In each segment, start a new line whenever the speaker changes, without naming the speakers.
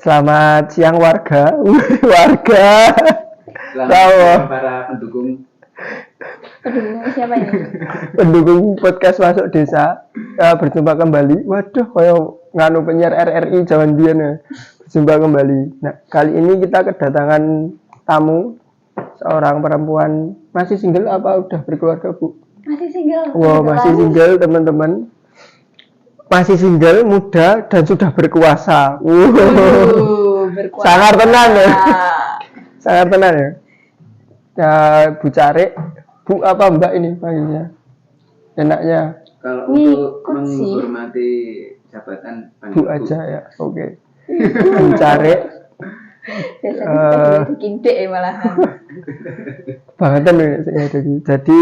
Selamat siang warga. Warga.
Selamat siang para pendukung.
Pendukung siapa ini?
Pendukung podcast Masuk Desa. Berjumpa kembali. Waduh, kayak nganu penyiar RRI zaman biyen ya. Berjumpa kembali. Nah, kali ini kita kedatangan tamu, seorang perempuan masih single apa udah berkeluarga, Bu?
Masih single.
Wow, masih single, teman-teman. Masih single, muda, dan sudah berkuasa.
Berkuasa.
Sangat tenang ya. Sangat tenang ya. Ya, Bu Carik, Bu apa Mbak ini panggilnya? Enaknya
Kalau untuk menghormati jabatan
Bu aja ya. Oke. Bu Carik.
Biasanya bikin dek malahan.
Bangetan ini saya jadi. Jadi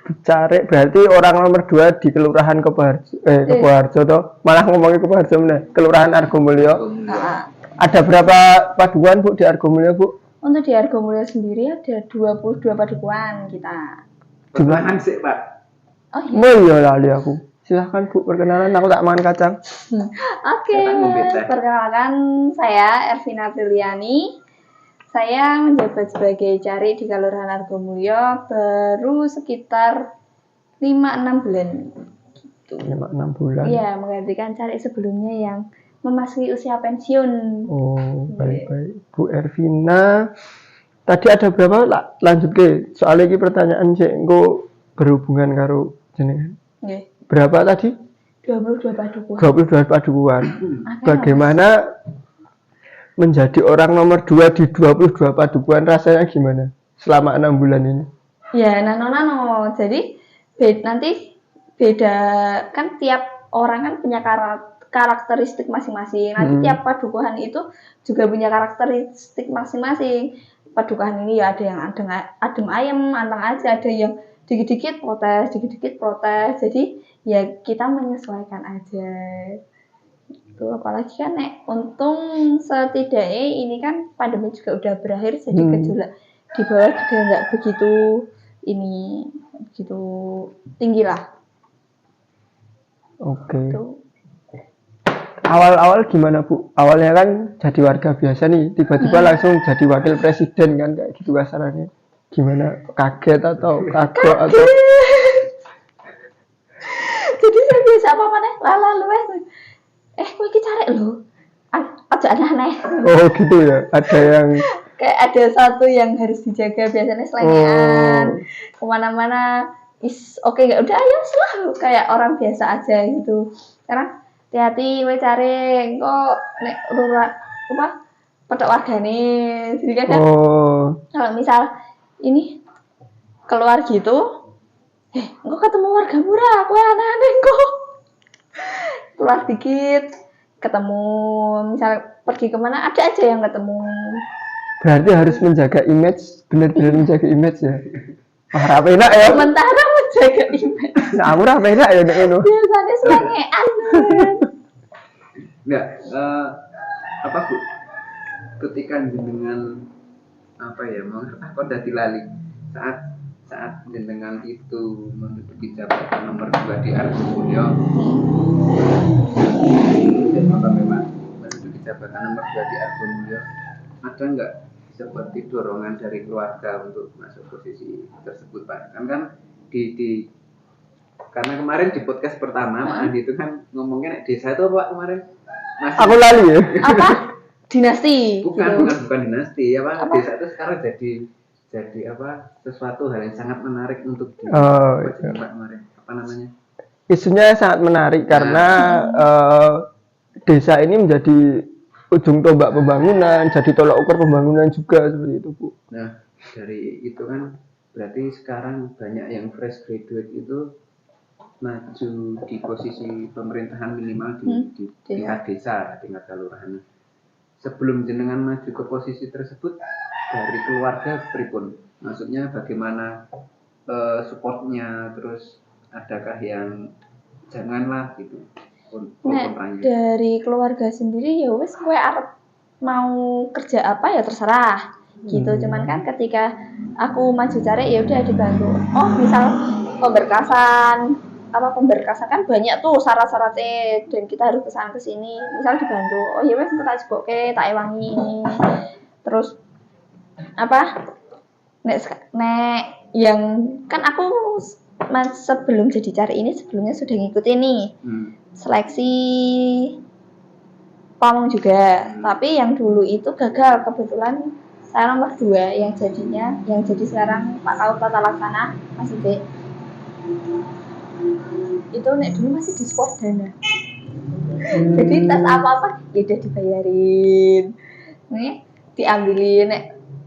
Bu Carik berarti orang nomor 2 di Kelurahan Kebaharjo toh. Malah ngomongin Kebaharjo meneh. Kelurahan Argomulyo. Ada berapa paduan Bu di Argomulyo, Bu?
Untuk di Argomulyo sendiri ada 22 padukuan kita.
Padukuan sih, Pak.
Oh iya.
Iya lali aku. Silahkan Bu, perkenalan, aku tak makan kacang.
Oke, perkenalkan saya Ervina Priliani. Saya menjabat sebagai Carik di Kelurahan Argomulyo baru sekitar 5-6 bulan. Gitu.
5-6 bulan.
Iya, menggantikan Carik sebelumnya yang memasuki usia pensiun.
Oh, baik-baik. Bu Ervina, tadi ada berapa? Lanjut ke. Soalnya ini pertanyaan sih, engko berhubungan karo jenengan.
Nggih.
Berapa tadi?
22 padukuan.
22 padukuan. Bagaimana menjadi orang nomor 2 di 22 padukuan, rasanya gimana selama 6 bulan ini?
Ya, nano. Jadi nanti beda kan, tiap orang kan punya karakteristik masing-masing. Nanti tiap padukuhan itu juga punya karakteristik masing-masing. Padukuhan ini ya ada yang adem ayem, anteng aja, ada yang dikit-dikit protes. Jadi ya kita menyesuaikan aja. Itu apalagi kan untung setidaknya ini kan pandemi juga udah berakhir, jadi gejolak di bawah juga nggak begitu tinggi lah.
Oke. Awal-awal gimana Bu? Awalnya kan jadi warga biasa nih, tiba-tiba langsung jadi wakil presiden kan, kayak gitu kasarannya. Gimana? Kaget atau kagok atau?
Jadi saya biasa apa nih? Lalu kowe iki Carik lho. Aja aneh.
Oh gitu ya. Ada yang
kayak ada satu yang harus dijaga, biasanya selengean. Kemana-mana oke enggak, udah ayo selalu kayak orang biasa aja gitu. Sekarang hati-hati kowe Carik, kok nek lurah apa petok wargane. Jadi kadang kalau misal ini keluar gitu, engko ketemu warga murah, kowe aneh-aneh kok. Keluar dikit ketemu, misal pergi kemana ada aja yang ketemu.
Berarti harus menjaga image, benar-benar menjaga image ya. Wah, apa enak ya?
Sementara menjaga image.
Nah, aku apa enak ya nek ngono.
Biasanya selengean.
Enggak, apa Bu? Ketika dengan apa ya, kok dadi lali saat jenengan itu menduduki jabatan nomor 2 di Argomulyo, apa memang menduduki jabatan nomor 2 di Argomulyo, ada nggak seperti dorongan dari keluarga untuk masuk posisi tersebut, Pak? Kan karena kemarin di podcast pertama Pak Andi itu kan ngomongnya desa itu apa kemarin?
Aku lali ya.
Apa? Dinasti.
Bukan dinasti ya Pak. Desa itu sekarang jadi apa, sesuatu hal yang sangat menarik untuk kemarin, apa namanya,
isunya sangat menarik karena desa ini menjadi ujung tombak pembangunan, jadi tolak ukur pembangunan juga seperti itu Bu.
Nah dari itu kan berarti sekarang banyak yang fresh graduate itu maju di posisi pemerintahan minimal di tingkat desa, tingkat kelurahan. Sebelum jenengan maju ke posisi tersebut, dari keluarga pripun? Maksudnya bagaimana supportnya, terus adakah yang janganlah gitu?
Dari keluarga sendiri ya wes kowe arep mau kerja apa ya terserah gitu. Cuman kan ketika aku maju Carik ya udah dibantu. Oh misal pemberkasan pemberkasan kan banyak tuh syarat-syaratnya dan kita harus kesana kesini. Misal dibantu, oh ya wes tak jeboke, tak ewangi. Terus nek yang kan aku sebelum jadi cari ini sebelumnya sudah ngikutin nih seleksi pamong juga, tapi yang dulu itu gagal kebetulan saya nomor 2 yang jadi sekarang Pak Kaut Tata Laksana Mas Ide. Itu nek dulu masih di sport dana. Jadi tes apa-apa ya udah dibayarin. Nih diambilin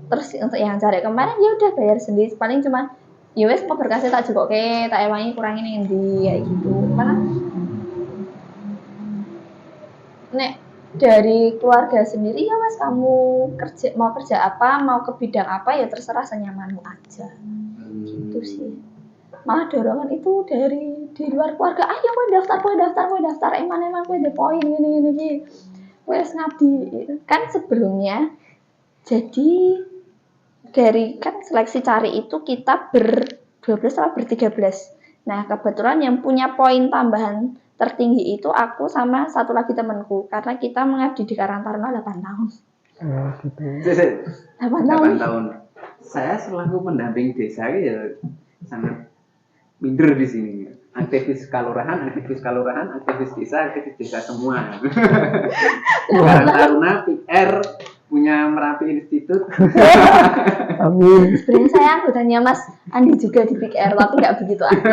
terus untuk yang cari kemarin ya udah bayar sendiri, paling cuma ya wes mau berkasnya tak jegoke, tak ewangi kurangin ngendi kayak gitu. Mana nek dari keluarga sendiri ya mas kamu mau kerja apa, mau ke bidang apa ya terserah senyamanmu aja. Gitu sih. Malah dorongan itu dari di luar keluarga, ayo kowe daftar eman kowe ada poin gini wes ngabdi. Kan sebelumnya jadi dari kan seleksi cari itu kita ber-12 atau ber-13. Nah, kebetulan yang punya poin tambahan tertinggi itu aku sama satu lagi temanku karena kita mengabdi di Karang Taruna 8 tahun.
Oh, gitu.
8
tahun. Saya selaku pendamping desa ya sangat minder di sini. Aktivis kelurahan, aktivis desa semua. Karang Taruna, PR, punya Merapi Institute.
Amin.
Sebenarnya saya anggotanya Mas Andi juga di PR tapi nggak begitu aktif.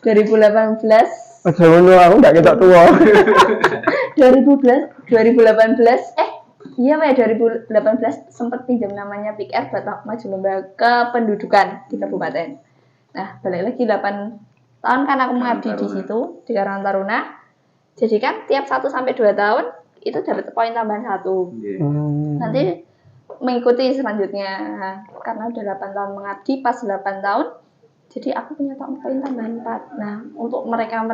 2018.
Ojo ngono, aku nggak ketok tua.
2018 iya Pak, 2018 sempat pinjam namanya PR buat maju lomba kependudukan di kabupaten. Nah, balik lagi 8 tahun kan aku mengabdi di situ di Karang Taruna. Jadi kan tiap 1 sampai 2 tahun itu dapat poin tambahan 1. Nanti mengikuti selanjutnya karena udah 8 tahun mengabdi, pas 8 tahun jadi aku punya poin tambahan 4. Nah, untuk mereka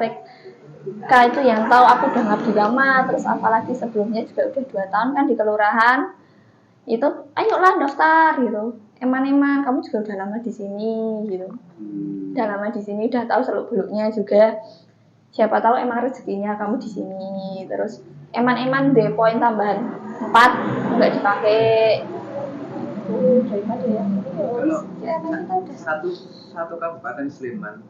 itu yang tahu aku udah ngabdi lama, terus apalagi sebelumnya juga udah 2 tahun kan di kelurahan, itu ayolah daftar gitu. Eman kamu juga udah lama di sini gitu. Udah lama di sini, udah tahu seluk-beluknya juga. Siapa tahu emang rezekinya kamu di sini. Terus eman deh poin tambahan 4 enggak dipakai. Daripada ya.
Kalau satu kabupaten Sleman,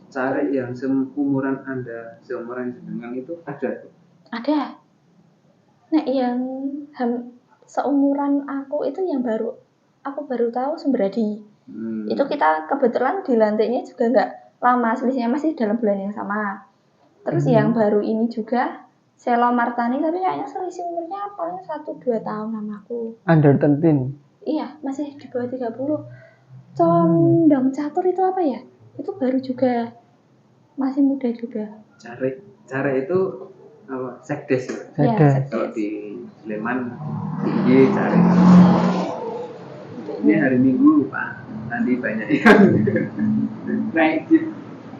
cari yang seumuran Anda, seumuran jenengan itu ada?
Ada. Nah, yang seumuran aku itu yang aku baru tahu Sumberadi. Itu kita kebetulan dilantiknya juga nggak lama, selisihnya masih dalam bulan yang sama. Terus yang baru ini juga Selo Martani, tapi kayaknya selisih umurnya paling 1-2 tahun sama aku.
Under 13.
Iya, masih di bawah 30. Condong Catur itu apa ya? Itu baru juga, masih muda juga.
Cara itu apa? Sekdes ya?
Sekdes.
Kalau di Sleman tinggi cari. Ini hari Minggu Pak, nanti banyak yang naik jeep.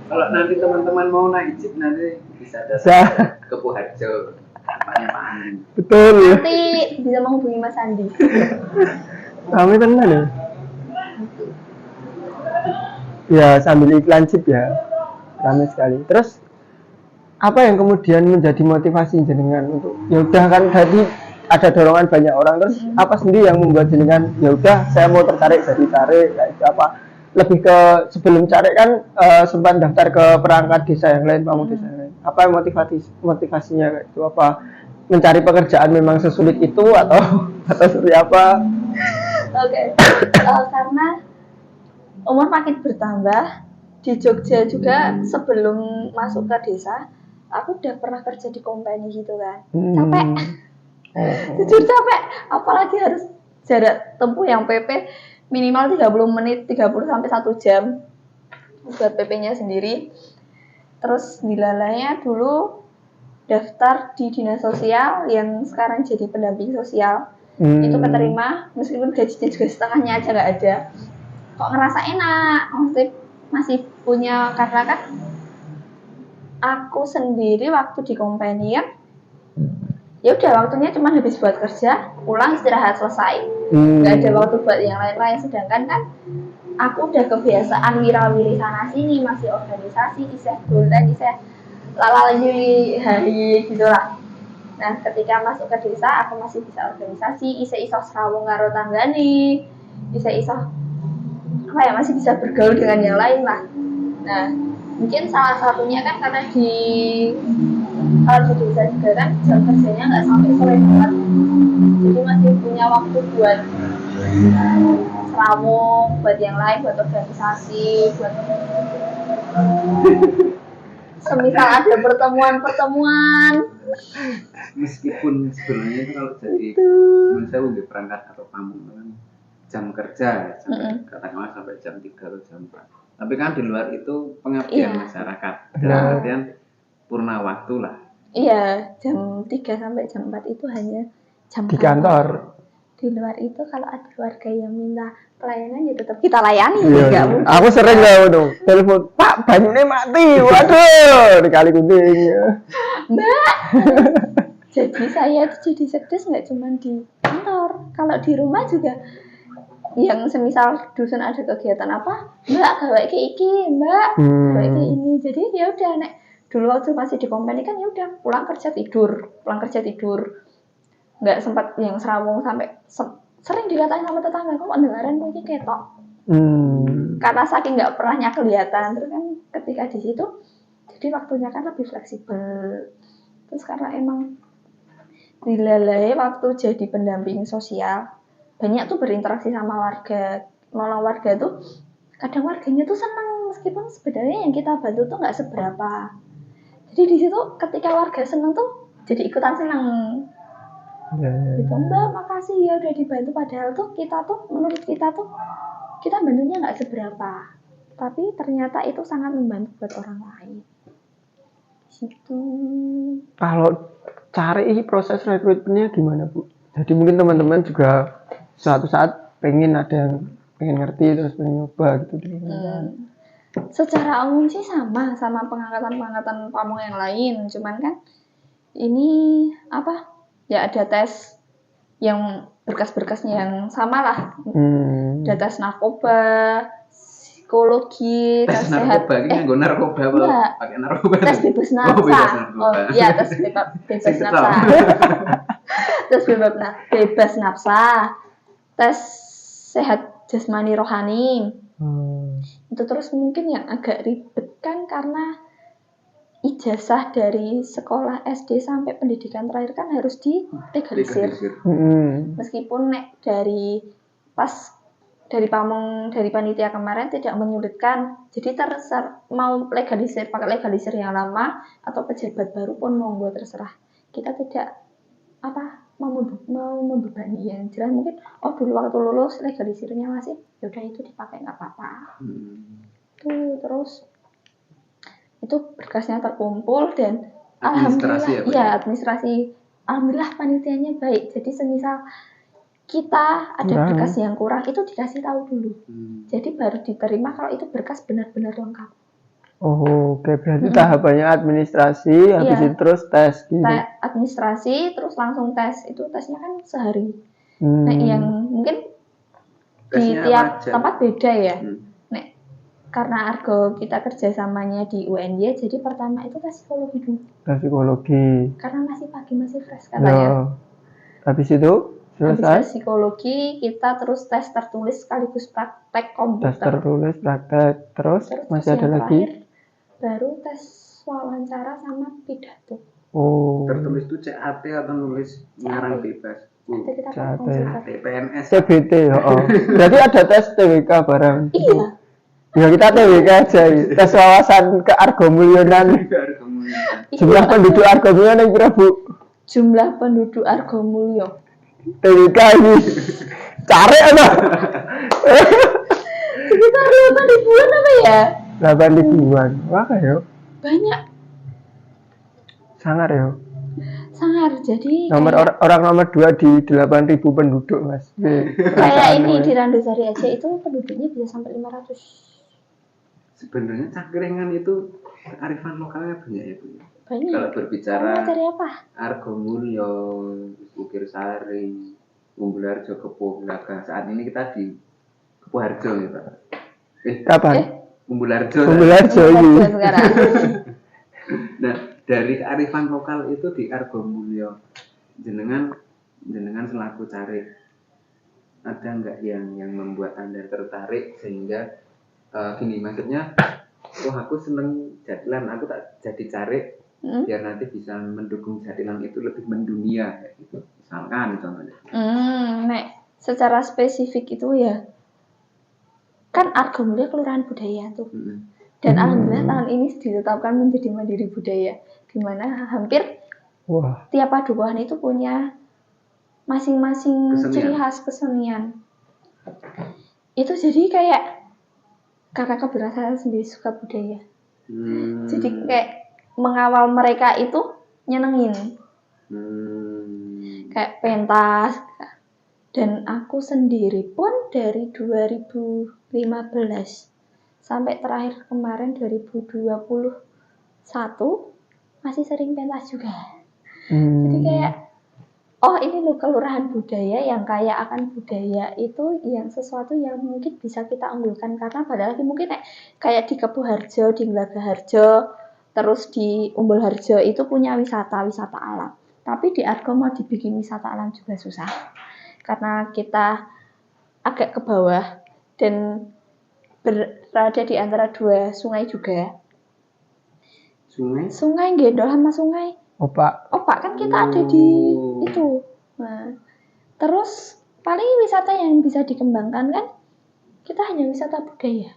Kalau nanti teman-teman mau naik jeep nanti bisa datang ke Puharjo, tempatnya Pak Anin.
Betul.
Nanti bisa menghubungi Mas Andi.
Kami tenan ya. Ya sambil iklan jeep ya, ramai sekali. Terus apa yang kemudian menjadi motivasi jenengan untuk ya udah kan tadi ada dorongan banyak orang, terus apa sendiri yang membuat jenengan ya udah saya mau tertarik jadi tarik kayak itu apa? Lebih ke sebelum cari kan sempat daftar ke perangkat desa yang lain, pamong desa yang lain. Apa yang motivasinya kayak itu, apa mencari pekerjaan memang sesulit itu atau seperti apa?
Oke. Karena umur makin bertambah di Jogja juga, sebelum masuk ke desa aku udah pernah kerja di company gitu kan. Capek. Jujur capek, apalagi harus jarak tempuh yang PP minimal 30 menit, 30 sampai 1 jam buat PP-nya sendiri. Terus dilalanya dulu daftar di dinas sosial yang sekarang jadi pendamping sosial. Itu keterima, meskipun gajinya juga setengahnya aja nggak ada. Kok ngerasa enak, maksudnya masih punya, karena kan aku sendiri waktu di company ya udah waktunya cuma habis buat kerja, pulang istirahat selesai, nggak ada waktu buat yang lain-lain. Sedangkan kan aku udah kebiasaan wirawiri sana sini, masih organisasi, iseh dolen, iseh lalali hari gitu lah. Nah, ketika masuk ke desa, aku masih bisa organisasi, iso serawung karo tanggane, iso apa ya, masih bisa bergaul dengan yang lain lah. Nah, mungkin salah satunya kan karena kalau di desa juga kan jam kerjanya nggak sampai sore banget, jadi masih punya waktu buat serawung, buat yang lain, buat organisasi, buat semisal ada pertemuan.
Meskipun sebenarnya itu kalau jadi menurut saya udah perangkat atau pamung kan jam kerja sampai katakanlah sampai jam 3 atau jam 4. Tapi kan di luar itu pengabdian masyarakat. Dalam artian purna waktu lah.
Iya, jam 3 sampai jam 4 itu hanya jam
di kantor.
Di luar itu kalau ada warga yang minta pelayanan ya tetap kita layani.
Iya. Aku sering lah dong telepon, Pak banyunya mati, waduh di Kali Kunting.
Mbak, jadi saya tuh jadi sekdes nggak cuma di kantor, kalau di rumah juga. Yang semisal dusun ada kegiatan apa, Mbak gawe ke iki, Mbak gawe ke ini. Jadi ya udah, nek dulu waktu masih di company kan ya udah pulang kerja tidur, nggak sempat yang serawung sampai sering dikatain sama tetangga, kok dengaran gue ketok. Karena saking nggak pernahnya kelihatan, terus kan ketika di situ jadi waktunya kan lebih fleksibel. Terus karena emang dilalai waktu jadi pendamping sosial, banyak tuh berinteraksi sama warga, nolong warga tuh. Kadang warganya tuh senang meskipun sebenarnya yang kita bantu tuh nggak seberapa. Jadi di situ ketika warga senang tuh jadi ikutan senang. Gitu, Mbak makasih ya udah dibantu, padahal tuh kita tuh menurut kita tuh kita bantunya nggak seberapa, tapi ternyata itu sangat membantu buat orang lain. Gitu. Kalau
cari proses rekrutmennya gimana Bu? Jadi mungkin teman-teman juga suatu saat pengen pengen ngerti terus pengen nyoba gitu.
Secara umum sih sama pengangkatan pamong yang lain, cuman kan ini apa? Ya ada tes yang berkas-berkasnya yang sama lah. Ada tes narkoba, psikologi, tes sehat.
Ini narkoba apa? Pakai narkoba.
Tes bebas nafsa. Iya, tes bebas nafsa. Tes bebas nafsa. Tes sehat jasmani rohani. Itu terus mungkin yang agak ribet kan karena ijazah dari sekolah SD sampai pendidikan terakhir kan harus dilegalisir. Meskipun dari panitia kemarin tidak menyulitkan, jadi mau pakai legalisir yang lama atau pejabat baru pun monggo terserah. Kita tidak mau membebani, yang jelas mungkin dulu waktu lulus legalisirnya masih yaudah itu dipakai nggak apa-apa. Tuh terus itu berkasnya terkumpul dan alhamdulillah administrasi alhamdulillah panitianya baik. Jadi semisal kita ada berkas yang kurang itu dikasih tahu dulu. Jadi baru diterima kalau itu berkas benar-benar lengkap.
Oke, berarti tahapannya administrasi, habis itu terus tes gitu.
Administrasi terus langsung tes. Itu tesnya kan sehari. Nah, yang mungkin tesnya di tiap tempat beda ya. Karena Argo kita kerjasamanya di UNY, jadi pertama itu tes psikologi dulu. Tes psikologi. Karena masih pagi, masih fresh katanya.
Habis itu selesai.
Habis tes psikologi, kita terus tes tertulis sekaligus praktek komputer.
Tes tertulis, praktek, terus masih ada lagi.
Baru tes wawancara sama pidato.
Tertulis itu CAT atau nulis ngarang bebas?
CAT,
PNS,
CBT. Berarti ada tes TWK bareng.
Iya.
Ya kita TWK aja, tes wawasan ke Argomulyonan. Jumlah penduduk Argomulyo yang berapa Bu?
Jumlah penduduk Argomulyo.
TWK ini cari apa?
Sekitar 8.000-an apa ya?
8.000-an, wah ya.
Banyak.
Sangar ya.
Sangar, jadi
orang nomor 2 di 8.000 penduduk Mas.
Kayak ini di Randosari aja itu penduduknya bisa sampai 500.
Sebenarnya Cangkringan itu kearifan lokalnya banyak ya Bu.
Banyak.
Kalau berbicara
cari apa?
Argomulyo, Bukir Sari, Umbul Harjo, Kepuh, Laga. Saat ini kita di Kepuh Harjo ya Pak.
Kapan?
Umbularjo.
Umbularjo ini.
sekarang.
Nah, dari kearifan lokal itu di Argomulyo, jenengan selaku carik, ada nggak yang membuat Anda tertarik sehingga gini, maksudnya, aku seneng jatilan, aku tak jadi carik biar nanti bisa mendukung jatilan itu lebih mendunia kayak gitu. Misalkan contohnya.
Nek secara spesifik itu ya, kan Argomulyo kelurahan budaya tuh. Dan alhamdulillah tahun ini ditetapkan menjadi Mandiri Budaya, di mana hampir tiap padukuhan itu punya masing-masing ciri khas kesenian. Itu jadi kayak karena keberhasilan sendiri suka budaya. Jadi kayak mengawal mereka itu nyenengin. Kayak pentas. Dan aku sendiri pun dari 2015 sampai terakhir kemarin 2021 masih sering pentas juga. Jadi kayak ini loh kelurahan budaya yang kaya akan budaya itu, yang sesuatu yang mungkin bisa kita unggulkan, karena padahal mungkin kayak di Kepuharjo, di Glagaharjo, terus di Umbul Harjo itu punya wisata alam. Tapi di Argo mau dibikin wisata alam juga susah. Karena kita agak ke bawah dan berada di antara dua sungai juga. Sungai Gendol sama sungai Opak kan kita ada di itu. Nah, terus paling wisata yang bisa dikembangkan kan kita hanya wisata budaya.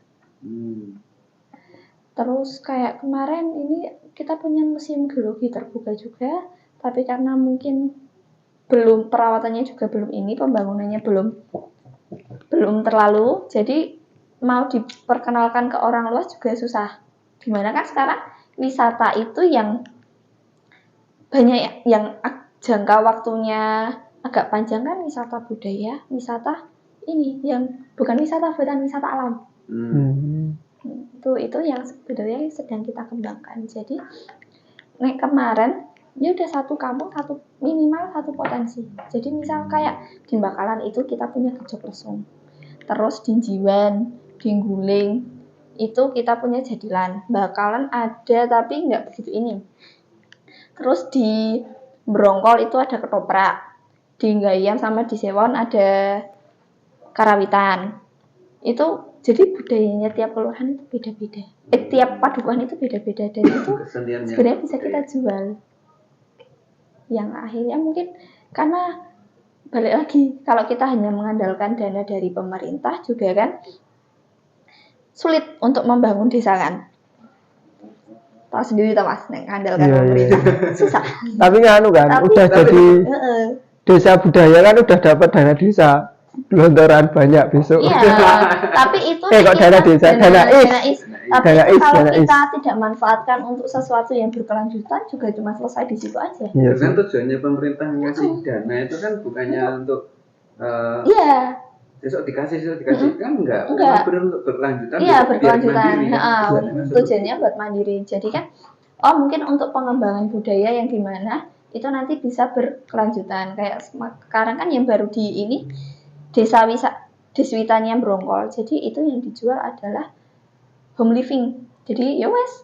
Terus kayak kemarin ini kita punya museum geologi terbuka juga, tapi karena mungkin belum perawatannya juga belum ini, pembangunannya belum terlalu, jadi mau diperkenalkan ke orang luas juga susah. Dimana kan sekarang wisata itu yang banyak yang jangka waktunya agak panjang kan wisata budaya, wisata ini yang bukan wisata buatan wisata alam. Itu yang sebenarnya sedang kita kembangkan. Jadi kemarin dia udah satu kampung, minimal satu potensi. Jadi misal kayak di Bakalan itu kita punya Gejok Lesung. Terus di Jiwan, di Guling itu kita punya Jadilan. Bakalan ada tapi nggak begitu ini. Terus di Brongkol itu ada Ketoprak. Di Gayam sama di Sewon ada Karawitan. Itu jadi budayanya tiap kelurahan itu beda-beda. Tiap padukuhan itu beda-beda, dan itu sebenarnya bisa kita jual. Yang akhirnya mungkin karena balik lagi, kalau kita hanya mengandalkan dana dari pemerintah juga kan sulit untuk membangun desa kan. Tahu sendiri toh Mas, mengandalkan pemerintah susah. Tapi
kan udah jadi desa budaya kan udah dapat dana desa. Gelontoran banyak besok.
Iya, tapi itu
kok dana desa, dana is.
Tapi kalau kita tidak manfaatkan untuk sesuatu yang berkelanjutan juga cuma selesai di situ aja.
Iya, kan tujuannya pemerintah ngasih dana itu kan bukannya untuk besok dikasih kan enggak. Untuk berkelanjutan.
Iya, berkelanjutan. Tujuannya buat mandiri. Jadi kan mungkin untuk pengembangan budaya yang dimana itu nanti bisa berkelanjutan. Kayak sekarang kan yang baru di ini Deswitanya Brongkol. Jadi itu yang dijual adalah home living. Jadi ya wes,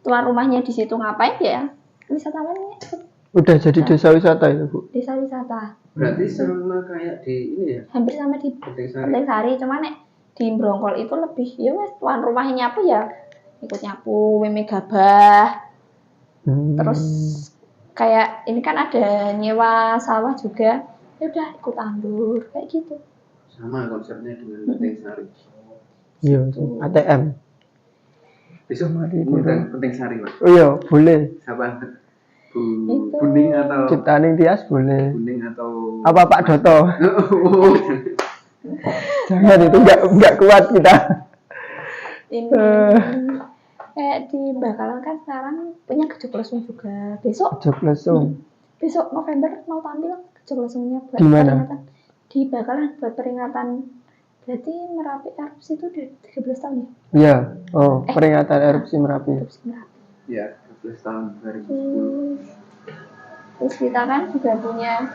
tuan rumahnya di situ ngapain ya? Wisatawannya.
Udah jadi desa wisata ya, Bu?
Desa wisata.
Berarti sama kayak di ini ya?
Hampir sama di Penting Sari, cuman di Brongkol itu lebih ya wes, tuan rumahnya nyapu ya ikut nyapu, meme gabah. Terus kayak ini kan ada nyewa sawah juga. Ya udah ikut ambur kayak gitu.
Sama konsepnya dengan Penting Sari.
Iya, ATM.
Besok Penting Sari, Mas.
Oh iya, boleh.
Siapa? Kuning atau
Ciptaning Tias boleh.
Kuning atau
apa Pak Doto? Jangan, itu enggak kuat kita.
Ini kayak di Bakalan kan sekarang punya Gejok Lesung juga. Besok
Gejok Lesung.
Besok November mau tampil Gejok Lesungnya buat
peringatan.
Di Bakalan buat peringatan. Berarti Merapi erupsi itu udah 13 tahun ya?
Iya. Peringatan erupsi Merapi.
Iya, 13 tahun 2010.
Terus kita kan juga punya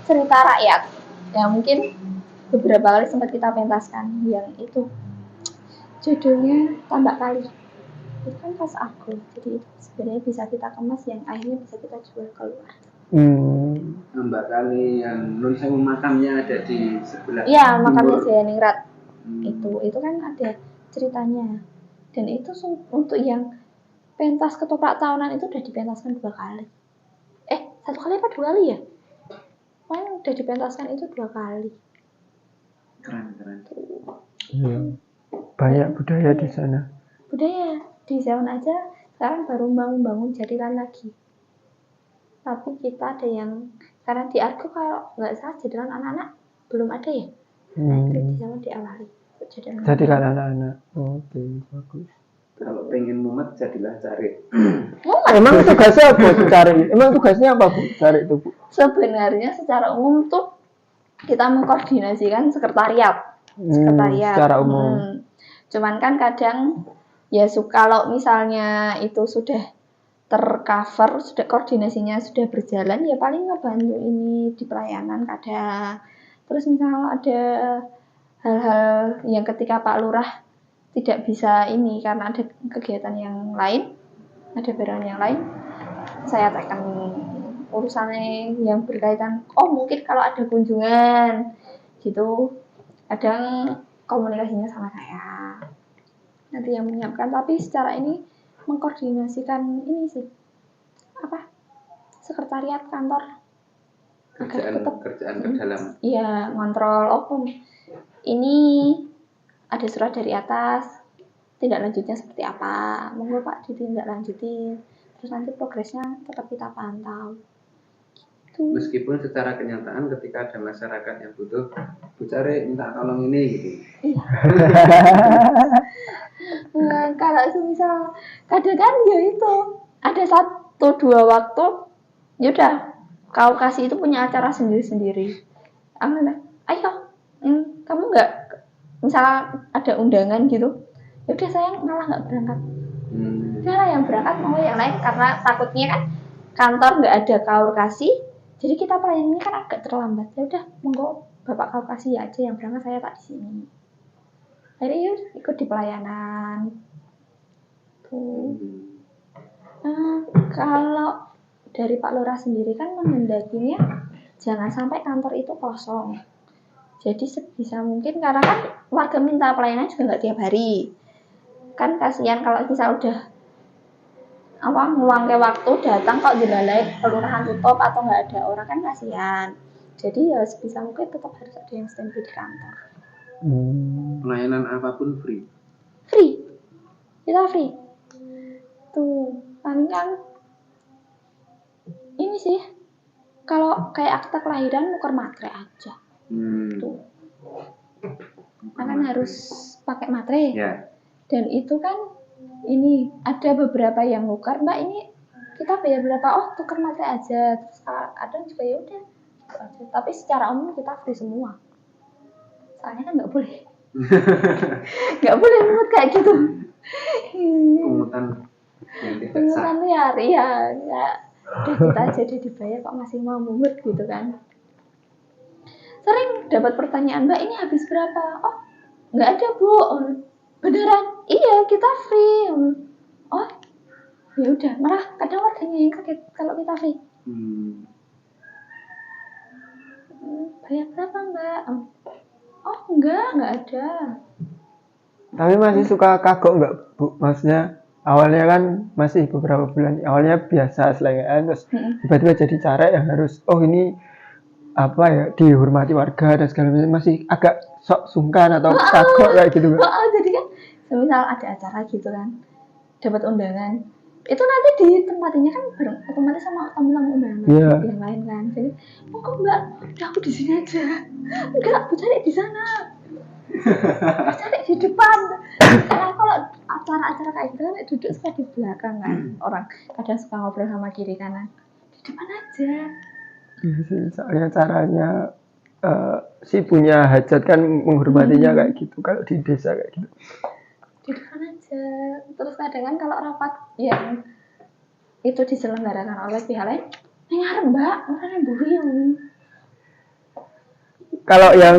cerita rakyat yang mungkin beberapa kali sempat kita pentaskan yang itu judulnya Tambak Kali. Itu kan khas aku, jadi itu sebenarnya bisa kita kemas yang akhirnya bisa kita jual keluar.
Mbak Kali yang Nun Sewu makamnya ada di sebelah
Iya, makamnya
timur.
Jayaningrat. Itu kan ada ceritanya. Dan itu untuk yang pentas ketoprak tahunan itu udah dipentaskan 2 kali. 1 kali apa 2 kali ya? Pokoknya udah dipentaskan itu 2 kali.
Keren.
Iya. Banyak budaya di sana.
Budaya di Zaman aja sekarang baru bangun jadilan lagi. Tapi kita ada yang karena di Argo kalau nggak salah jadilan anak-anak belum ada ya. Nah itu di Zaman diawali
Jadikan anak-anak. Oke, bagus.
Kalau pengen mumet jadilah cari.
Emang tugasnya apa Bu, cari? Emang tugasnya apa Bu, cari itu Bu?
Sebenarnya secara umum tuh kita mengkoordinasikan sekretariat.
Secara umum.
Cuman kan kadang ya kalau misalnya itu sudah tercover, sudah koordinasinya sudah berjalan, ya paling ngebantu ini di pelayanan kadang. Terus misal ada hal-hal yang ketika Pak Lurah tidak bisa ini karena ada kegiatan yang lain, ada barang yang lain, saya tekan urusannya yang berkaitan. Mungkin kalau ada kunjungan gitu, kadang komunikasinya sama saya. Nanti yang menyiapkan, tapi secara ini mengkoordinasikan ini sih sekretariat kantor
kerjaan terdalam.
Iya, ngontrol ini ada surat dari atas, tindak lanjutnya seperti apa, monggo Pak ditindak lanjutin, terus nanti progresnya tetap kita pantau gitu.
Meskipun secara kenyataan ketika ada masyarakat yang butuh, Bu Cari minta tolong ini gitu.
Iya. Nah, kalau misal kadang kan ya itu ada 1-2 waktu, yaudah kau kasih itu punya acara sendiri-sendiri. Ayo, kamu nggak, misalnya ada undangan gitu, yaudah saya malah nggak berangkat. Udah yang berangkat mau yang lain karena takutnya kan kantor nggak ada kau kasih, jadi kita pelayanannya kan agak terlambat. Ya udah, monggo bapak kau kasih aja yang berangkat, saya tak di sini. Akhirnya ikut di pelayanan. Tuh. Nah, kalau dari Pak Lurah sendiri kan menghendakinya jangan sampai kantor itu kosong. Jadi sebisa mungkin, karena kan warga minta pelayanan juga nggak tiap hari. Kan kasihan kalau misal udah ngeluangke waktu datang kok jelalai kelurahan tutup atau nggak ada orang, kan kasihan. Jadi ya sebisa mungkin tetap harus ada yang standby di kantor.
Pelayanan apapun free.
Kita free. Tuh, paling kan ini sih, kalau kayak akta kelahiran nuker materai aja. Tuh. Kan harus pakai materai.
Ya.
Dan itu kan ini ada beberapa yang nuker, Mbak ini kita bayar berapa? Tuker materai aja. Terus kadang juga ya udah gitu aja. Tapi secara umum kita free semua. Soalnya kan nggak boleh. Nggak boleh mungut kayak gitu.
Pungutan
liar, ya. Udah kita jadi dibayar kok masih mau mungut gitu kan. Sering dapat pertanyaan, Mbak ini habis berapa? Nggak ada Bu. Beneran? Iya, kita free. Ya udah, malah kadang warganya yang kaget kalau kita free. Bayar berapa Mbak? Nggak ada.
Tapi masih suka kagok nggak Bu? Maksudnya awalnya kan masih beberapa bulan, awalnya biasa selengean, terus tiba-tiba jadi cara yang harus ini apa ya, dihormati warga dan segala macam, masih agak sok sungkan atau kagok kayak gitu kan?
Jadi kan semisal ada acara gitu kan, dapat undangan, itu nanti ditempatinya kan bareng otomatis sama tamu-tamu undangan yang lain kan. Jadi kok Mbak, udah aku di sini aja. Enggak, aku cari di sana. Cari di depan. Karena kalau acara-acara kayak gitu kan duduk suka di belakang kan, orang kadang suka ngobrol sama kiri kanan. Di depan aja.
Soalnya caranya si punya hajat kan menghormatinya kayak gitu kalau di desa kayak gitu.
Di depan aja. Terus kadang kan kalau rapat yang itu diselenggarakan oleh pihak lain, ngarep Mbak, orang yang buri.
Kalau yang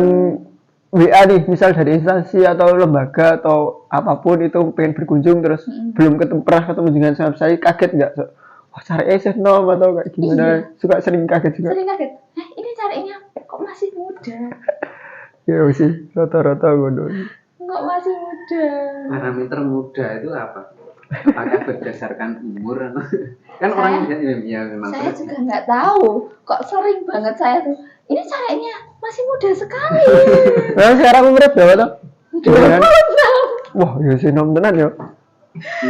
WA nih, misal dari instansi atau lembaga atau apapun itu pengen berkunjung terus belum pernah ketemu dengan saya kaget nggak? Wah, cari sih nom atau kayak gimana?
Iya.
Suka sering kaget juga.
Sering kaget. Ini carinya kok masih muda?
Ya sih, rata-rata ngono.
Kok masih muda?
Parameter muda itu apa? Apakah berdasarkan umur atau kan orang ya memang
Saya
terus
juga nggak tahu. Kok sering banget saya tuh. Ini carinya masih muda sekali.
Nah, sekarang umurnya berapa tuh?
26.
Wah, ya sih nom tenan ya.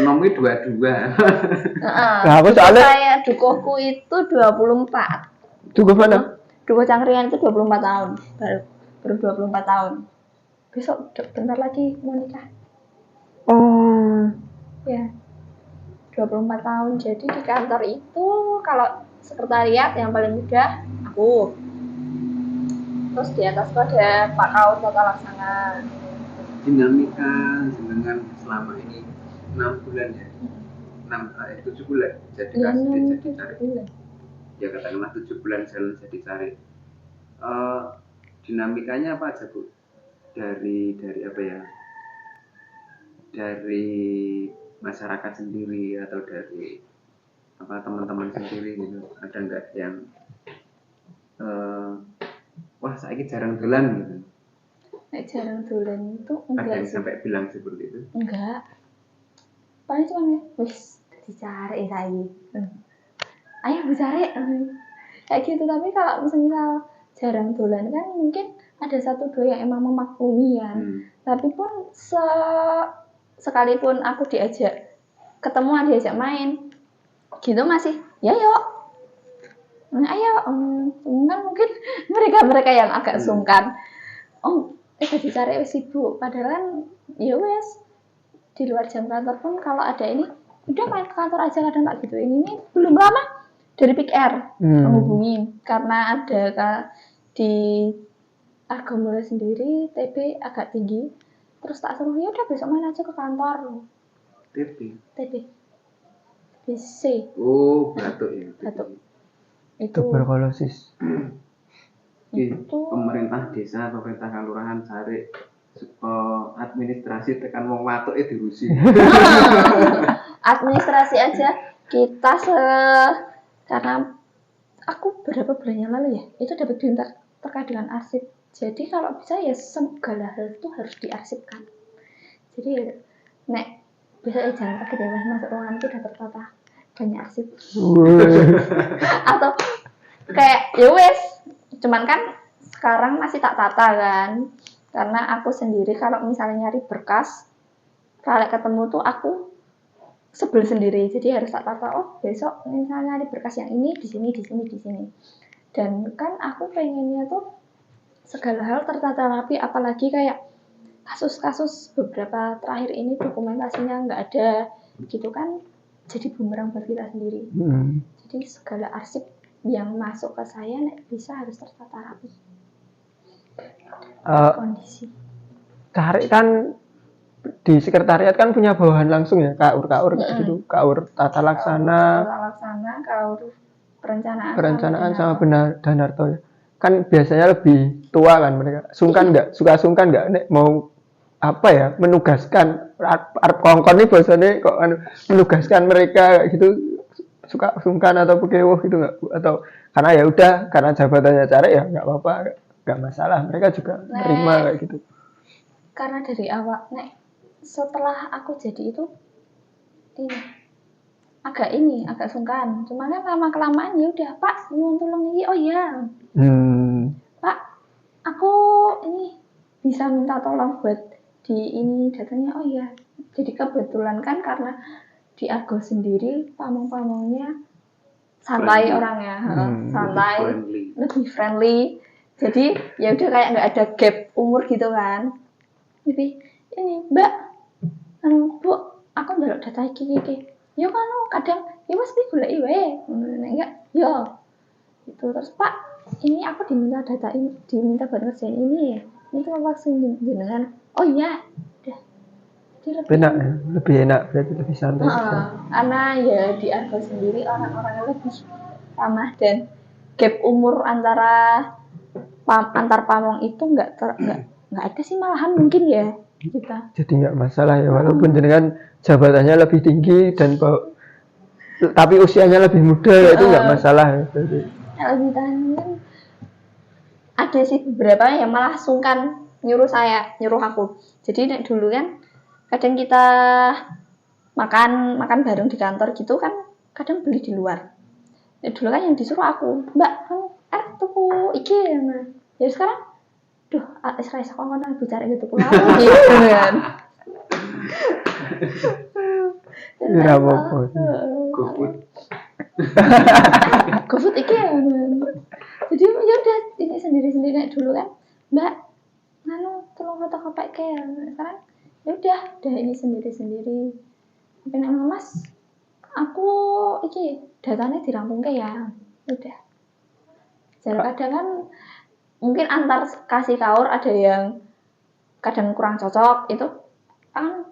nomor 22.
Nah, aku
Dukuh
soalnya
saya dukuhku itu 24.
juga mana?
Dukuh Cangkrian itu 24 tahun. Baru 24 tahun. Besok bentar lagi mau nikah.
Oh,
Ya. 24 tahun. Jadi di kantor itu kalau sekretariat yang paling muda aku. Terus di atasku ada Pak Kaur Tata Laksana.
Dinamika dengan selama ini 6 bulan ya. 7 bulan jadi
Iya,
jadi cari.
bulan.
Ya katakanlah 7 bulan jalan jadi cari. Dinamikanya apa aja Bu? Dari apa ya? Dari masyarakat sendiri atau dari apa teman-teman sendiri gitu. Ada nggak yang wah saya jarang dolan gitu.
Nek jarang dolan itu
Ada
enggak
yang
sih.
sampai bilang seperti itu.
Enggak. Paling cuma wis dicari saya. Ayo dicari. Kayak gitu. Tapi kalau misal jarang dolan kan mungkin ada satu dua yang emang memaklumi kan. Tapi pun sekalipun aku diajak ketemu, diajak main gitu masih ya yuk. Ayo, kan mungkin mereka yang agak sungkan. Oh, dicari sibuk. Padahal kan ya wes di luar jam kantor pun kalau ada ini udah main ke kantor aja kadang tak gitu. Ini belum lama dari Pick Air menghubungi karena ada di Argomulyo sendiri TB agak tinggi. Terus tak suruh ya udah besok main aja ke kantor. TB. BC.
Oh, batuk ya.
Batuk. Itu
tuberkulosis.
Itu pemerintah desa, pemerintah kelurahan cari administrasi tekan wong watuk diurusi.
Administrasi aja kita karena aku berapa bulan yang lalu ya itu dapat berita terkait dengan arsip. Jadi kalau bisa ya segala hal itu harus diarsipkan. Jadi ya nek bisa jangan kaget ya masuk ruangan itu udah tertata banyak arsip. Atau kayak ya wes cuman kan sekarang masih tak tata kan karena aku sendiri kalau misalnya nyari berkas kalau ketemu tuh aku sebel sendiri jadi harus tak tata. Oh besok misalnya nyari berkas yang ini di sini dan kan aku pengennya tuh segala hal tertata rapi apalagi kayak kasus-kasus beberapa terakhir ini dokumentasinya nggak ada gitu kan jadi bumerang buat kita sendiri. Jadi segala arsip yang masuk ke saya bisa harus tertata rapi. Kondisi.
Cari kan di sekretariat kan punya bawahan langsung ya, kaur gitu, kaur tata laksana,
kaur
perencanaan sama benar Danarto ya. Kan biasanya lebih tua kan mereka. Sungkan nggak nek mau apa ya menugaskan kongkon ini biasanya kok menugaskan mereka kayak gitu suka sungkan atau pekewuh gitu nggak atau karena ya udah karena jabatannya cari ya nggak apa-apa nggak masalah mereka juga terima kayak gitu.
Karena dari awal setelah aku jadi itu agak sungkan cuma kan lama kelamaan ya udah Pak nyuwun tolong ini oh ya Pak aku ini bisa minta tolong buat di ini datanya oh ya jadi kebetulan kan karena di Argo sendiri pamong-pamongnya santai orangnya santai lebih friendly jadi ya udah kayak nggak ada gap umur gitu kan jadi ini Mbak Bu aku njaluk data iki yo kan kadang ya mas iki goleki wae enggak yo itu terus Pak ini aku diminta data ini diminta buat ngerjain ini ya ini tuh langsung jenengan oh iya udah
lebih enak berarti lebih santai
karena ya di Argo sendiri orang-orangnya lebih ramah dan gap umur antar pamong itu nggak nggak ada sih malahan mungkin ya kita.
Jadi nggak masalah ya, walaupun jenengan jabatannya lebih tinggi dan tapi usianya lebih muda ya itu nggak masalah ya.
Yang lebih tahan kan ada sih beberapa yang malah sungkan nyuruh aku. Jadi nek dulu kan kadang kita makan bareng di kantor gitu kan, kadang beli di luar. Nek dulu kan yang disuruh aku, Mbak kamu tuku iki ya. Ya sekarang duh, Israel kok bicara gitu pulang gitu kan.
Iya apa-apa.
GoFood iki ya. Jadi ya udah ini sendiri-sendiri kayak dulu kan. Mbak, tolong fotokopi kayak sekarang ya udah ini sendiri-sendiri. Sampai nek Mas, aku iki datanya dirampung ya. Udah. Jadi kadang kan mungkin antar kasih kaur ada yang kadang kurang cocok itu kan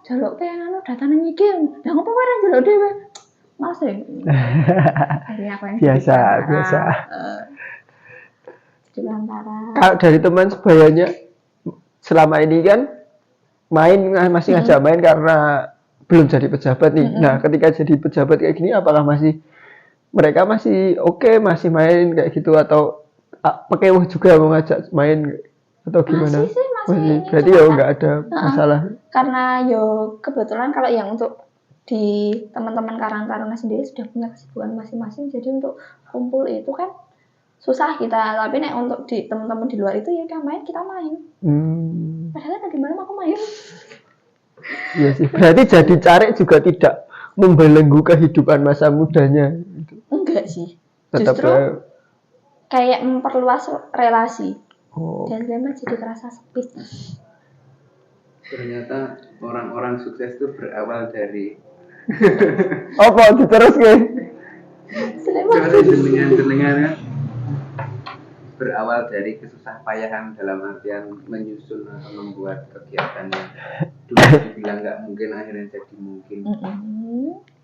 jaluk pengen datanya nyikim. Lah ngopo ora jaluk dhewe? Mas ya. Akhirnya apa yang
biasa.
Jadi antara
Kalau dari teman sebayanya selama ini kan masih ngajak main karena belum jadi pejabat nih. Nah, ketika jadi pejabat kayak gini apakah mereka masih oke, masih main kayak gitu atau pakai juga mau ngajak main atau gimana?
Masih
berarti ya nggak ada masalah.
Karena yo kebetulan kalau yang untuk di teman-teman Karang Taruna sendiri sudah punya kesibukan masing-masing, jadi untuk kumpul itu kan susah kita. Tapi nek untuk di teman-teman di luar itu ya udah main, kita main. Padahal tadi malam aku main.
Iya sih. Berarti jadi carik juga tidak membelenggu kehidupan masa mudanya.
Enggak sih.
Tetap
Justru kayak memperluas relasi.
Oh.
Dan memang jadi kerasa sepi.
Ternyata orang-orang sukses itu berawal dari
apa diterus ke?
Jenengan kan berawal dari kesusah payahan dalam artian menyusun atau membuat kegiatan yang dulu dibilang nggak mungkin akhirnya jadi mungkin.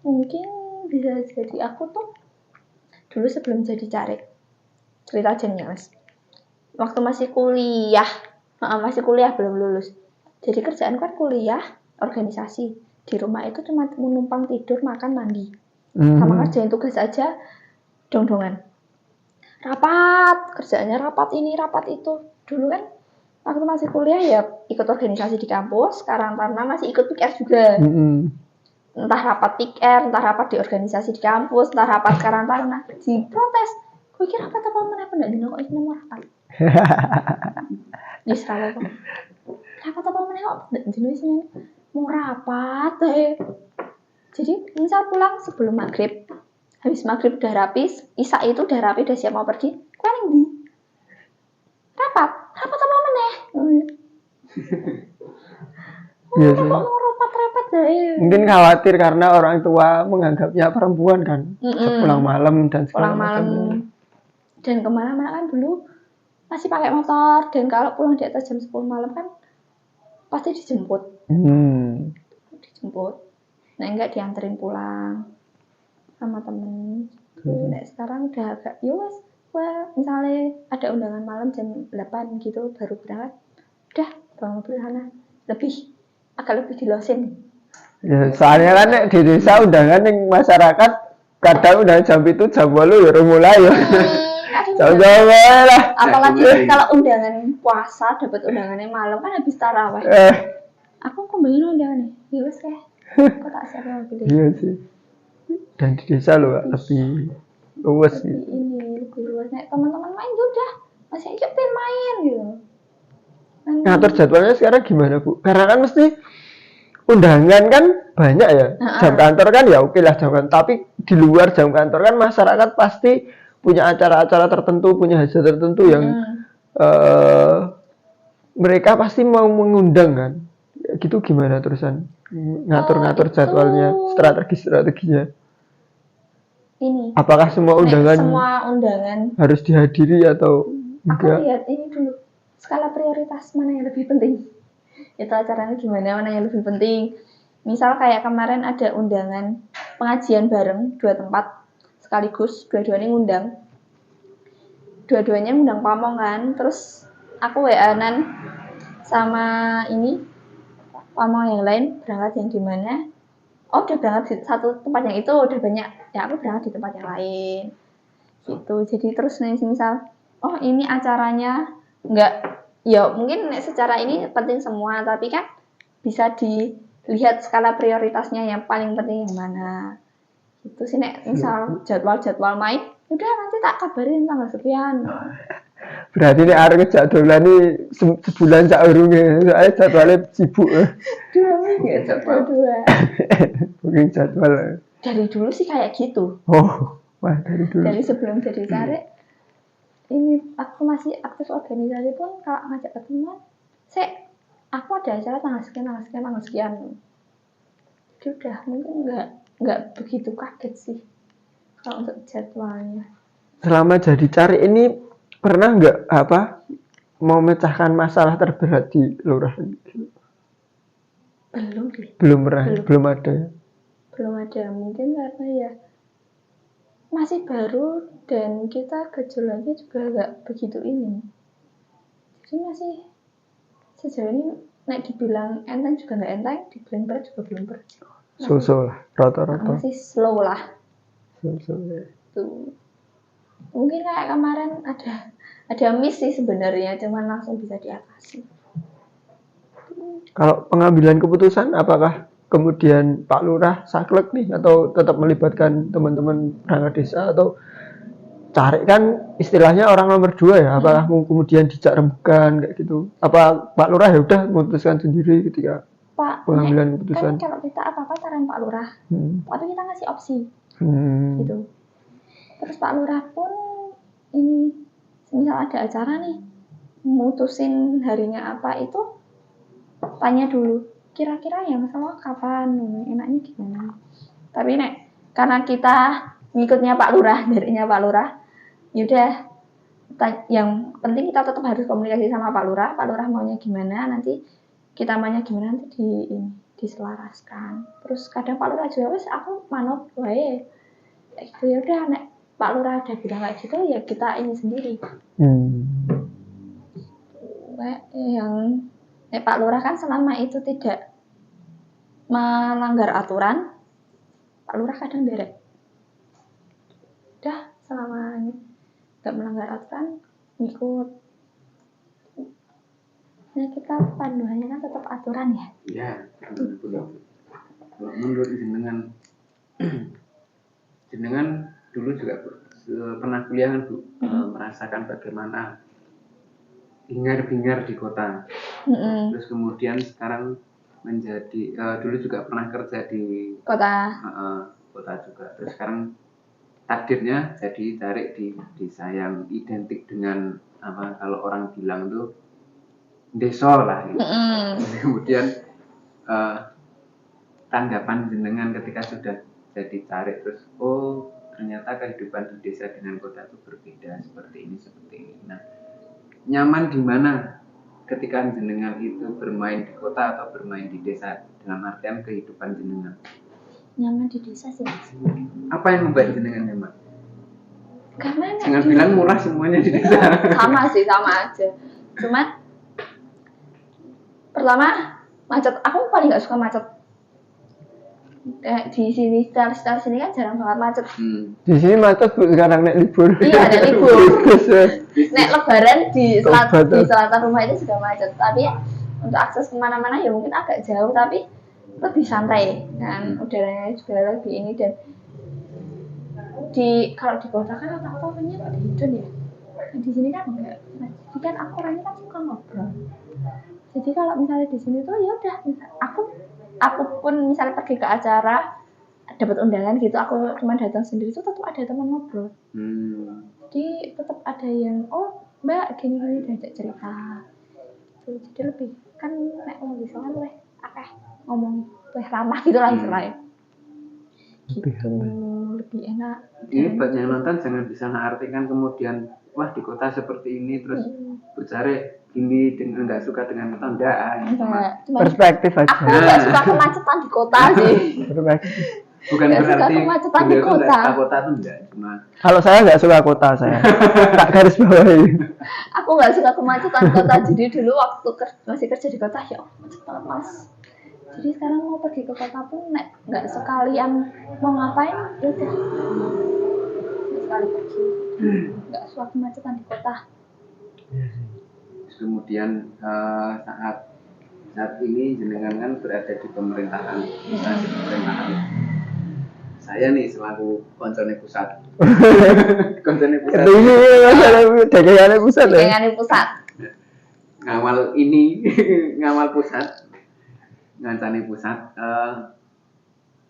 Mungkin bisa jadi aku tuh dulu sebelum jadi carik cerita aja nih Mas. Waktu masih kuliah belum lulus. Jadi kerjaan kan kuliah, organisasi. Di rumah itu cuma menumpang tidur, makan, mandi. Sama kerjain tugas aja, dong-dongan. Rapat, kerjaannya rapat ini, rapat itu. Dulu kan waktu masih kuliah ya ikut organisasi di kampus, sekarang karena masih ikut PR juga. Entah rapat PR, entah rapat di organisasi di kampus, entah rapat sekarang taruna. Diprotes. Gue kira rapat apa mana pendak dino kok ini mau rapat. Yes, rapat apa mana kok dino sini mau rapat Jadi misal pulang sebelum maghrib, habis maghrib udah rapi, isya itu udah rapi, udah siap mau pergi, kue di rapat apa meneh? Kok mau rapat
Mungkin khawatir karena orang tua menganggapnya perempuan kan, pulang malam dan segala macam.
Dan kemana-mana kan dulu masih pakai motor, dan kalau pulang di atas jam 10 malam kan pasti dijemput. Nah enggak dianterin pulang sama temen. Nah sekarang udah agak yowes, misalnya ada undangan malam jam 8 gitu baru berangkat, udah bawa mobil sana agak lebih dilosin.
Ya soalnya kan di desa undangan yang masyarakat kadang udah jam itu jam 8 ya mulai ya. Jam-jam lah.
Apalagi kalau undangan puasa dapat undangannya malam kan habis tarawih. Aku kembali undangannya, yowes kayak kok tak siap mobil.
Iya sih. Dan di desa loh lebih luas gitu.
Lebih luas. Nek teman-teman main udah masih aja pengen main gitu.
Ngatur jadwalnya sekarang gimana Bu? Karena kan mesti undangan kan banyak ya. Jam kantor kan ya oke lah jam kantor. Tapi di luar jam kantor kan masyarakat pasti punya acara-acara tertentu, punya hajat tertentu yang mereka pasti mau mengundang kan. Gitu gimana terusan ngatur-ngatur jadwalnya, strateginya.
Ini.
Apakah semua undangan harus dihadiri atau enggak?
Aku lihat ini dulu. Skala prioritas mana yang lebih penting. Itu acaranya gimana, mana yang lebih penting. Misal kayak kemarin ada undangan pengajian bareng 2 tempat sekaligus, dua-duanya ngundang. Dua-duanya ngundang pamong kan. Terus aku WA-an sama ini sama yang lain berangkat yang di mana. Oh, udah berangkat di satu tempat yang itu udah banyak. Ya aku berangkat di tempat yang lain. Gitu. Jadi terus nih misal oh ini acaranya enggak ya mungkin secara ini penting semua tapi kan bisa dilihat skala prioritasnya yang paling penting yang mana. Itu sih nek misal jadwal main udah nanti tak kabarin tanggal sekian.
Berarti nek arek jadwalan sebulan sak urunge, soalnya jadwalnya sibuk.
2 minggu jadwal 2.
Mungkin jadwal.
Dari dulu sih kayak gitu.
Oh, wah dari dulu.
Dari sebelum jadi tarik ini aku masih aktif organisasi pun kalau ngajak ketemuan aku ada acara tanggal sekian. Jadi udah mungkin nggak begitu kaget sih kalau untuk jadwalnya.
Selama jadi cari ini pernah nggak mau memecahkan masalah terberat di lurahan? Belum pernah, belum ada.
Belum ada, mungkin karena ya masih baru dan kita gejolaknya juga nggak begitu ini. Jadi masih sejauh ini nek dibilang enteng juga nggak enteng, dibilang berat juga belum berat.
So lah, rata-rata.
Masih slow lah.
So ya.
Tuh. Mungkin kayak kemarin ada miss sih sebenarnya, cuman langsung bisa diatasi.
Kalau pengambilan keputusan, apakah kemudian Pak Lurah saklek nih atau tetap melibatkan teman-teman perangkat desa atau cari kan istilahnya orang nomor 2 ya? Apakah kemudian dijak rembukan kayak gitu? Apa Pak Lurah ya udah memutuskan sendiri ketika pengambilan keputusan?
Kan kalau kita apa-apa saran Pak Lurah, waktu kita ngasih opsi, gitu. Terus Pak Lurah pun ini misal ada acara nih, mutusin harinya apa itu tanya dulu kira-kira yang masalah kapan, enaknya gimana. Tapi karena kita ngikutnya Pak Lurah, darinya Pak Lurah, yaudah yang penting kita tetap harus komunikasi sama Pak Lurah maunya gimana, nanti kita maunya gimana nanti diselaraskan. Terus kadang Pak Lurah juga wes aku manut wae. Itu ya udah Pak Lurah ada bilang kayak gitu ya kita ini sendiri. Yang Pak Lurah kan selama itu tidak melanggar aturan, Pak Lurah kadang derek. Udah selama ini tidak melanggar aturan, ngikut. Nah kita panduannya kan tetap aturan ya.
Ya, betul. Kalau menurut jenengan dulu juga pernah kuliah kan Bu, merasakan bagaimana hingar-bingar di kota. Terus kemudian sekarang menjadi dulu juga pernah kerja di kota juga. Terus sekarang takdirnya jadi tarik di desa yang identik dengan kalau orang bilang tuh desa lah gitu. Kemudian tanggapan jenengan ketika sudah jadi tarik terus ternyata kehidupan di desa dengan kota itu berbeda seperti ini. Nah, nyaman di mana ketika jenengan itu bermain di kota atau bermain di desa dalam artian kehidupan jenengan?
Nyaman di desa sih.
Apa yang membuat jenengan nyaman?
Karena
jangan bilang murah semuanya di desa.
Sama aja. Cuman pertama macet. Aku paling nggak suka macet. Di sini sekitar sini kan jarang banget macet.
Di sini macet Bu sekarang nek libur.
Iya, nek libur. Nek lebaran di selatan rumah itu juga macet. Tapi ya, untuk akses kemana-mana ya mungkin agak jauh tapi lebih santai kan, udaranya juga lebih ini. Dan kalau di kota kan rata-rata pada hidden ya. Di sini kan enggak. Jadi kan aku orangnya kan suka ngobrol. Jadi kalau misalnya di sini tuh ya udah, aku pun misalnya pergi ke acara dapat undangan gitu, aku cuma datang sendiri tuh tetap ada teman ngobrol. Jadi tetap ada yang Mbak gini diajak cerita. Tuh, jadi lebih kan ngomong bisa kan ngomong ramah gitu lah istilahnya. Gitu, lebih enak.
Ini buat yang nonton jangan bisa mengartikan kemudian wah di kota seperti ini terus bercari ini dengan nggak suka dengan kota, enggak.
Perspektif aja.
Aku nggak suka kemacetan di kota sih.
Bukan
Nggak suka
berarti
kemacetan di
beliau tuh nggak
kota.
suka kota tuh enggak, cuma
Kalau saya nggak suka kota saya. Tak garis bawahi.
Aku nggak suka kemacetan kota. Jadi dulu waktu masih kerja di kota ya macet banget mas. Jadi sekarang mau pergi ke kota pun nggak sekalian mau ngapain ya udah nggak sekali pergi. Nggak suka kemacetan di kota.
kemudian saat ini jenengan kan berada di pemerintahan, instansi pemerintahan. Saya nih selaku koncone pusat. Koncone pusat.
Ini masalah dagangannya pusat ya.
Dengan pusat.
Ngawal ini, ngawal pusat, ngancani pusat.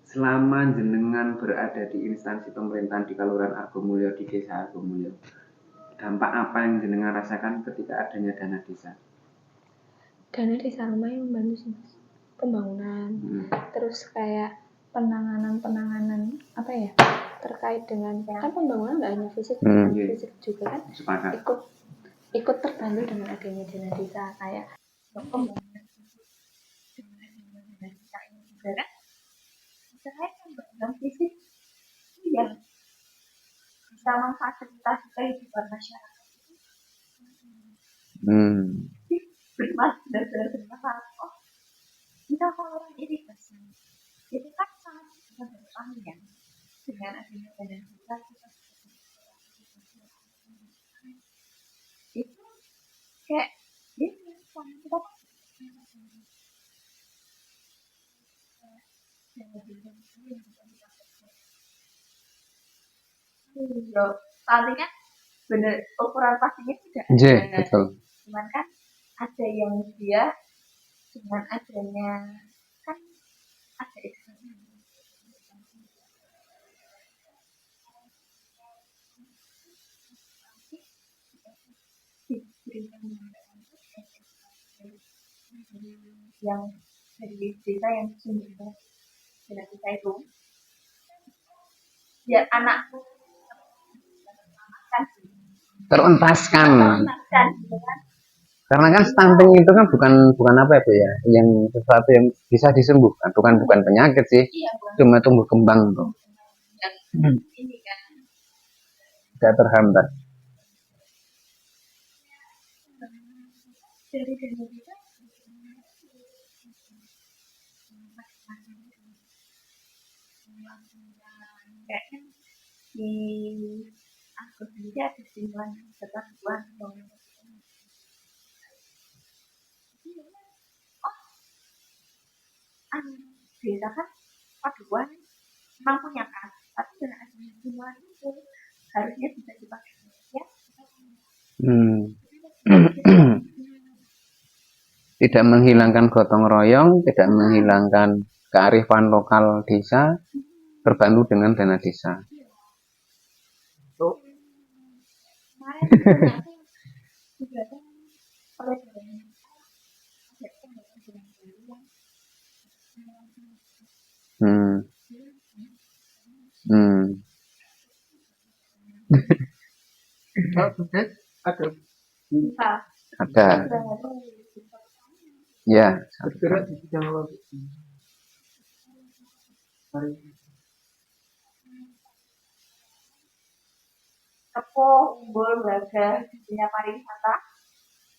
Selama jenengan berada di instansi pemerintahan di Kelurahan Argomulyo, di Desa Argomulyo, dampak apa yang jenengan rasakan ketika adanya dana desa?
Dana desa rumah yang membantu sih mas. Pembangunan. Terus kayak penanganan apa ya terkait dengan kan pembangunan nggak hanya fisik, fisik juga kan.
Sepakat.
Ikut terbantu dengan adanya dana desa kayak pembangunan dengan dana desa ini juga kan. Misalnya pembangunan fisik yang bisa memfasilitasi kehidupan masyarakat bermasalah. Oh, kita kalau ini pasang itu kan sangat berpengaruh ya dengan adanya dana desa itu kayak ini sama kita pastinya bener ukuran pastinya tidak ada.
Betul.
Cuman kan ada yang dia dengan adanya kan ada yang dari desa yang sumbernya dari desa itu biar anakku
Terentaskan.
gitu kan.
Karena kan stunting itu kan bukan apa ya Bu ya, yang sesuatu yang bisa disembuhkan, bukan penyakit sih, cuma tumbuh kembang tuh.
Ini kan
Tidak terhambat.
dari dana desa kayaknya di aku sendiri ada simpulan ketentuan desa kan paduan memang punya kas tapi dengan adanya simpulan itu harusnya bisa dipakai ya.
Tidak menghilangkan gotong royong, tidak menghilangkan kearifan lokal desa, terbantu dengan dana desa. Ada. Ya.
Bergerak di bidang logistik.
Kepo, Umbul, Braga, punya pariwisata.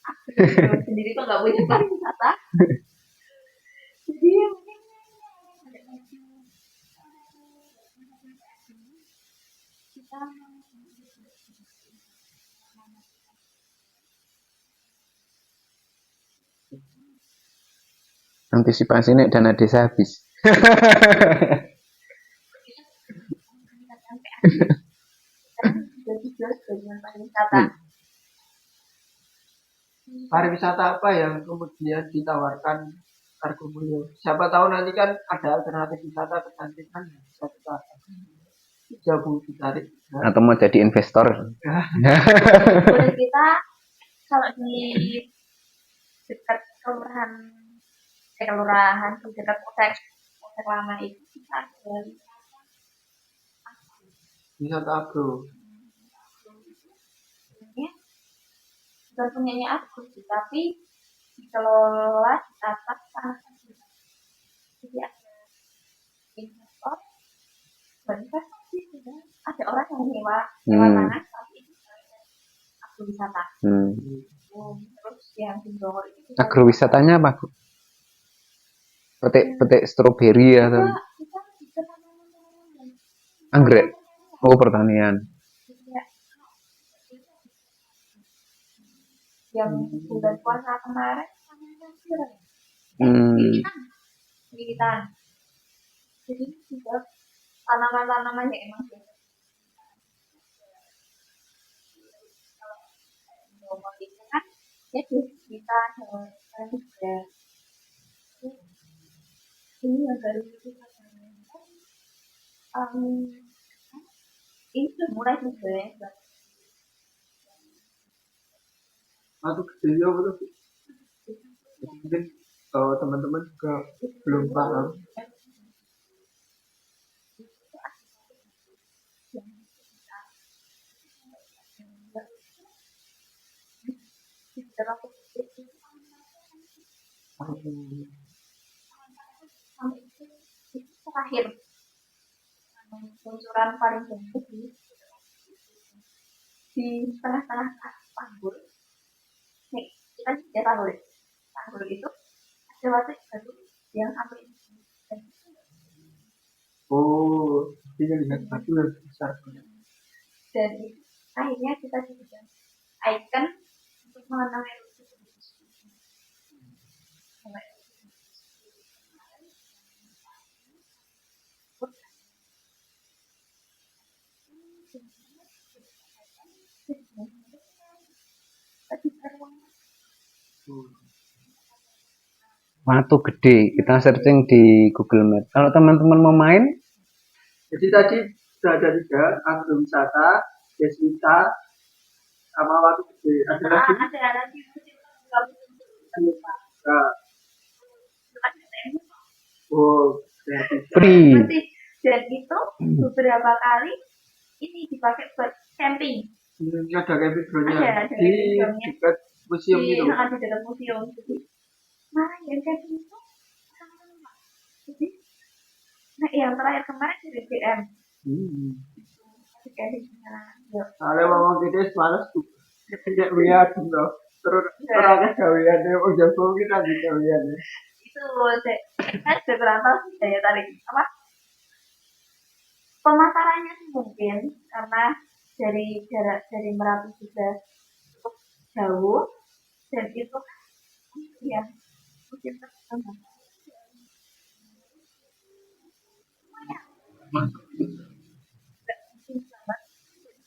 Aku sendiri kok nggak punya pariwisata. Jadi mungkin kita
Antisipasi nih dana desa habis.
Pariwisata apa yang kemudian ditawarkan Argomulyo? Siapa tahu nanti kan ada alternatif wisata kecantikan yang bisa kita jauh ditarik.
Atau mau jadi investor?
Boleh kita kalau di dekat kelurahan di dekat polsek lama itu kita ada
wisata agro.
Bukan punyanya aku sih, tapi dikelola di atas tanah. Jadi ada investor investasi sudah ada orang yang nyewa tanah tapi itu agrowisata. Terus yang di Bogor itu juga
Agrowisatanya apa, Bu? Petik stroberi atau
kita bisa tanaman
anggrek? Oh, pertanian.
yang bulan puasa kemarin militan. Jadi juga tanaman-tanaman yang emang Bogor itu kan ya kita juga ini yang baru itu ini sudah mulai sebenarnya.
Atau gedenya apa tuh? Mungkin kalau teman-teman juga belum paham.
Terakhir luncuran paling tinggi di tengah-tengah tanggul. Nih, kita lihat tanggul itu ada batu baru yang sampai
Oh, dia lihat batu yang besar.
dan akhirnya kita dijadikan icon untuk mengenang erupsi.
Watu Gede, kita searching di Google Maps. Kalau teman-teman mau main,
Jadi tadi sudah ada 3, agrowisata, deswita, sama Watu Gede. Ada lagi?
Ada lagi
Oh,
free.
dan itu beberapa kali ini dipakai buat camping.
Ini ada camping groundnya
Ada
di dekat museum itu.
Di dekat museum. Jadi, yang camping itu sama. Jadi, yang terakhir kemarin dari BM.
Kalau mau gitu males tuh. Tidak lihat loh. Terus terangnya gaweannya, oh jago kita di gaweannya.
Itu kan beberapa daya tarik apa? Pemasarannya sih mungkin karena dari jarak dari Merapi juga cukup jauh dan itu ya mungkin terkenal.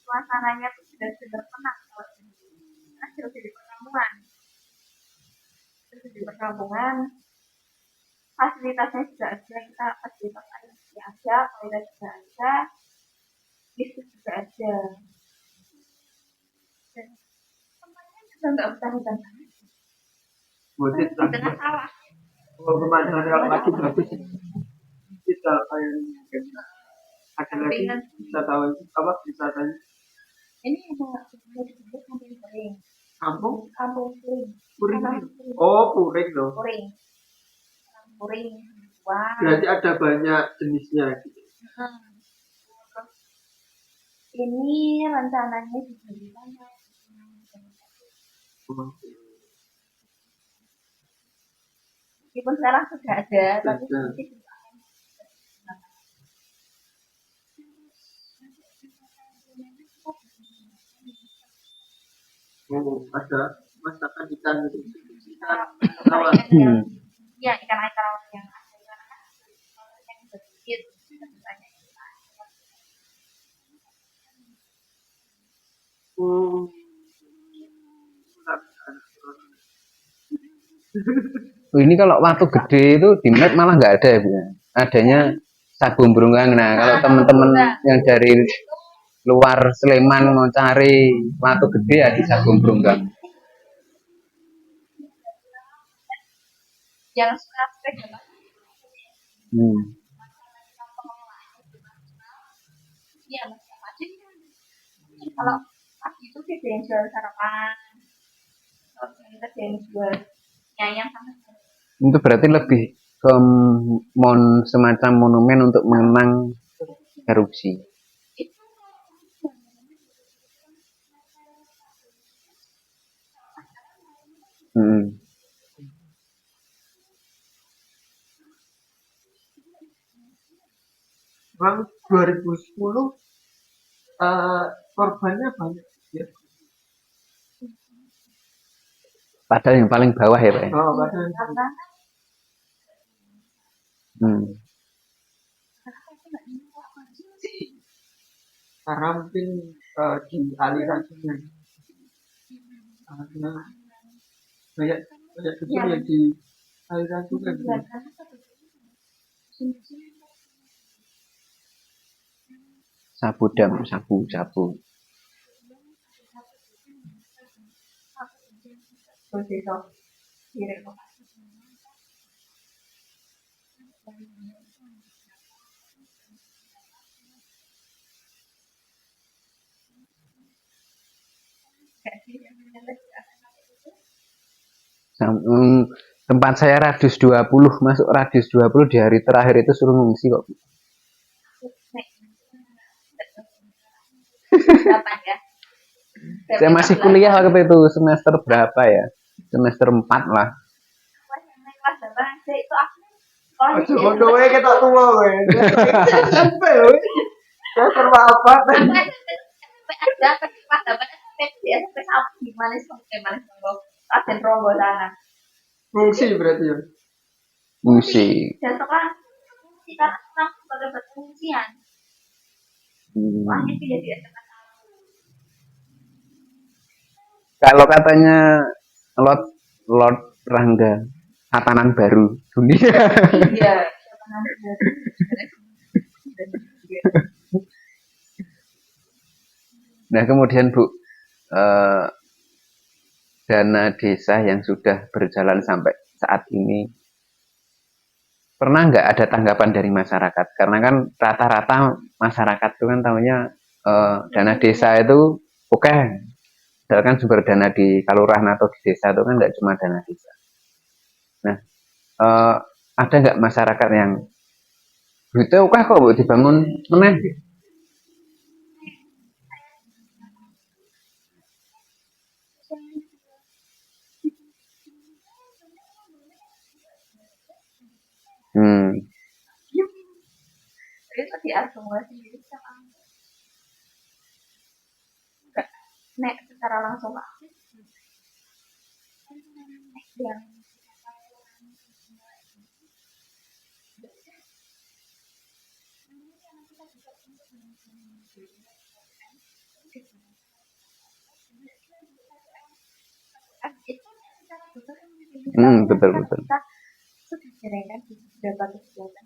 Suasananya tuh sudah tenang kalau hasil dari perkampungan. Terus di perkampungan fasilitasnya juga ada, kita fasilitas air ada, toilet juga ada, listrik juga ada. Dan tempatnya juga nggak hutan-hutan banget.
Di
tengah sawah.
Oh, pemandangan yang lagi bagus. Kita kayak ada lagi wisatawan apa wisatanya?
Ini yang disebut kampung Puring.
Kampung
Puring.
Oh, Puring loh.
Puring. Wah.
Berarti ada banyak jenisnya gitu.
Ini rencananya juga di mana? Meskipun sekarang sudah ada, tapi mungkin
ada masakan ikan gitu.
Iya, ikan air yang sedikit.
Ini kalau Watu Gede itu di map malah nggak ada ya, Bu. Adanya Sagung Brunggang. Nah, kalau teman-teman yang dari luar Sleman mau cari Watu Gede ya di Sagung Brunggang.
Yang suka sepeda. Iya, macam-macam. Kalau pagi itu sih ada yang jual sarapan, kalau kita ada yang jual nyayang sama.
Itu berarti lebih ke semacam monumen untuk mengenang erupsi. Hmm.
Bang 2010 korbannya banyak ya.
Padahal yang paling bawah ya Pak ya?
Oh, padahal
Karena
Hmm.
karena mungkin di aliran sungai karena banyak banyak betul yang di aliran sungai betul.
Sabu dam, sabu.
besok direnovasi.
Tempat saya radius 20, masuk radius 20 di hari terakhir itu suruh ngungsi kok.
Berapa ya?
Saya masih kuliah waktu itu, semester berapa ya? Semester 4 lah.
Kelas berapa sih itu aku sekolah
Aduh, ngono wae ketok tuwa wae. SMP lho. Semester apa?
ada kelas berapa SMP SMP satu gimana sih gimana sih Raden Ronggo sana.
Fungsi berarti ya.
Ngungsi.
Dan sekarang kita sebagai pengungsian. Soalnya tidak di SMA.
Kalau katanya Lord Rangga, tatanan baru dunia.
Iya.
Nah kemudian Bu, dana desa yang sudah berjalan sampai saat ini, pernah nggak ada tanggapan dari masyarakat? Karena kan rata-rata masyarakat itu kan tahunya dana desa itu oke. Misalkan sumber dana di kelurahan atau di desa itu kan nggak cuma dana desa. Nah, ada nggak masyarakat yang duitnya oke kok Bu dibangun meneh? Hmm.
Itu diakumulasi jadi sama enggak nek secara langsung Pak. Yang
Betul.
kita sudah jaringan di beberapa kegiatan.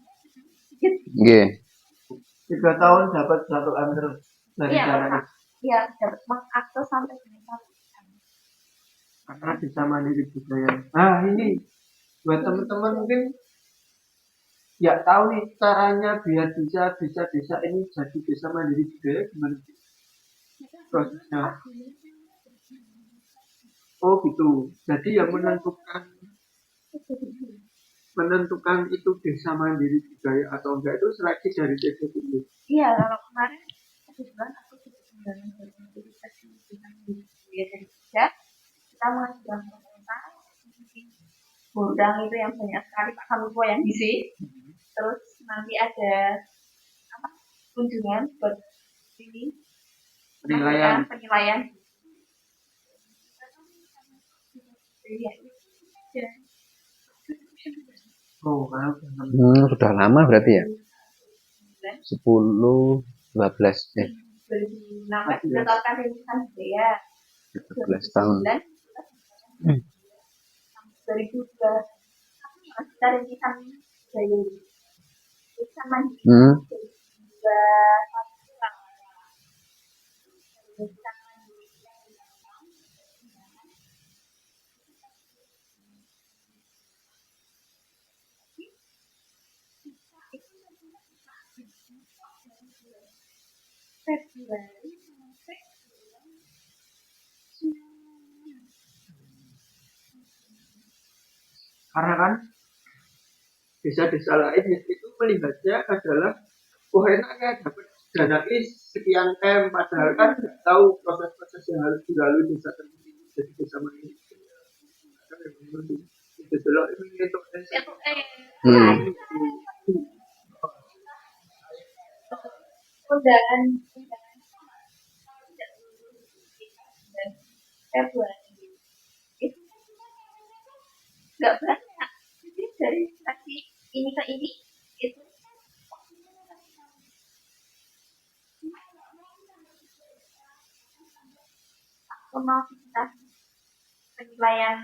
Iya.
3 tahun dapat 1 M terus dari
Iya,
dana
Pak. Iya, dapat mengakses sampai dengan 1 M.
karena bisa mandiri budaya. Nah ini buat teman-teman mungkin ya tahu nih caranya biar bisa desa ini jadi desa mandiri budaya gimana sih prosesnya? Oh gitu. Jadi yang menentukan itu desa mandiri budaya atau enggak itu seleksi dari desa itu.
Iya, kalau kemarin kebetulan aku sudah menjalani dari sesi dengan budaya dari tiga, kita mengajukan pemerintah Bordang itu yang banyak sekali Pak Kalupo yang ngisi. Terus nanti ada apa kunjungan buat ini penilaian.
Oh,
Sudah lama berarti ya? 10, 12 ya.
2016 ditetapkan rintisan budaya.
12 tahun.
2002 kita rintisan budaya. Rintisan mandiri.
Karena kan desa-desa lain itu melihatnya adalah wah enaknya dapat
dana sekian M, padahal kan nggak tahu proses-proses yang harus dilalui desa tersebut jadi desa mandiri. Kan itu dulu ini untuk
Hmm.
undangan dan Februari itu nggak banyak, jadi dari saksi ini ke ini itu aktivitas penilaian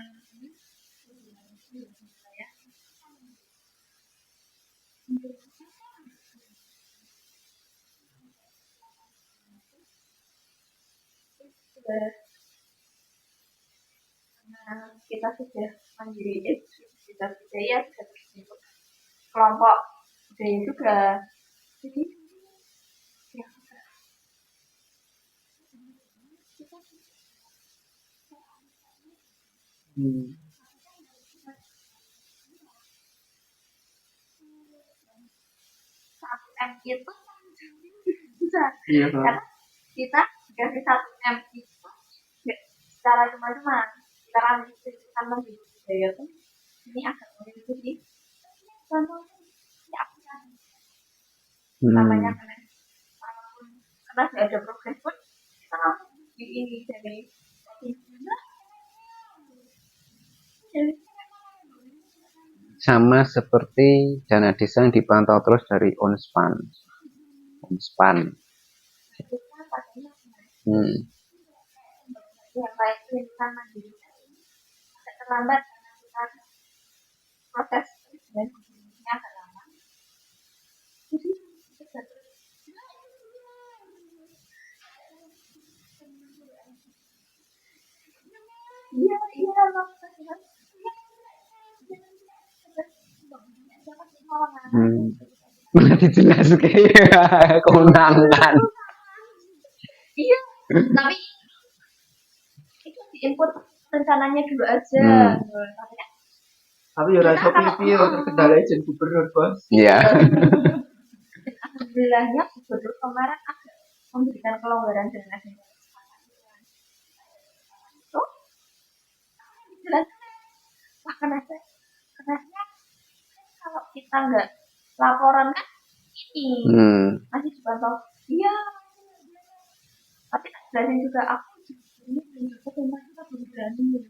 kita sudah mandiri, kita budaya sudah terbentuk kelompok budaya juga, jadi ya satu M itu bisa
iya
karena kita dikasih satu M itu nggak secara cuma-cuma kita kan mandiri budaya tuh ini agak mirip jadi contohnya ya namanya karena nggak ada progres pun kita langsung di ini dari
Sama seperti dana desa yang dipantau terus dari Unspan.
yang baik itu insan mandiri agak terlambat karena kita proses dan hubungannya agak lama. Jadi
Dijelas kayak keundangan.
iya, tapi itu diinput rencananya dulu aja.
Tapi ya rasa pipi terkendala izin gubernur bos.
Iya.
Alhamdulillahnya gubernur kemarin agak memberikan kelonggaran dan ada itu jelas kenapa kalau kita nggak laporan kan ini masih dipantau iya, tapi tak jelasin juga aku ini belum dapat tentang kita belum berani belum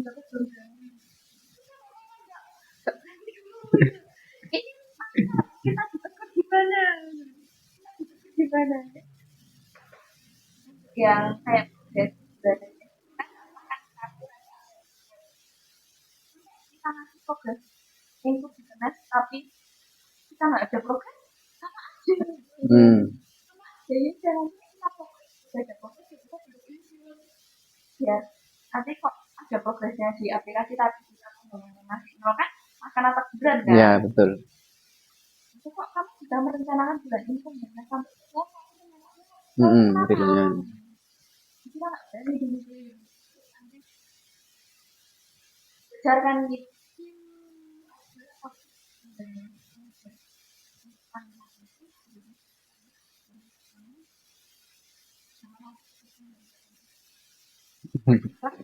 dapat belum berani ini kita ditekan gimana yang kayak kita ngasih progres input di kelas tapi kita nggak ada progres sama aja jadi jangan kita progres ada progres kita ya nanti kok ada progresnya di aplikasi tadi kita pembangunan masih nol kan akan atas berat kan
ya betul
itu kok kamu sudah merencanakan bulan ini kan jangan sampai
pilihan
kita nggak berani gini bicarakan gitu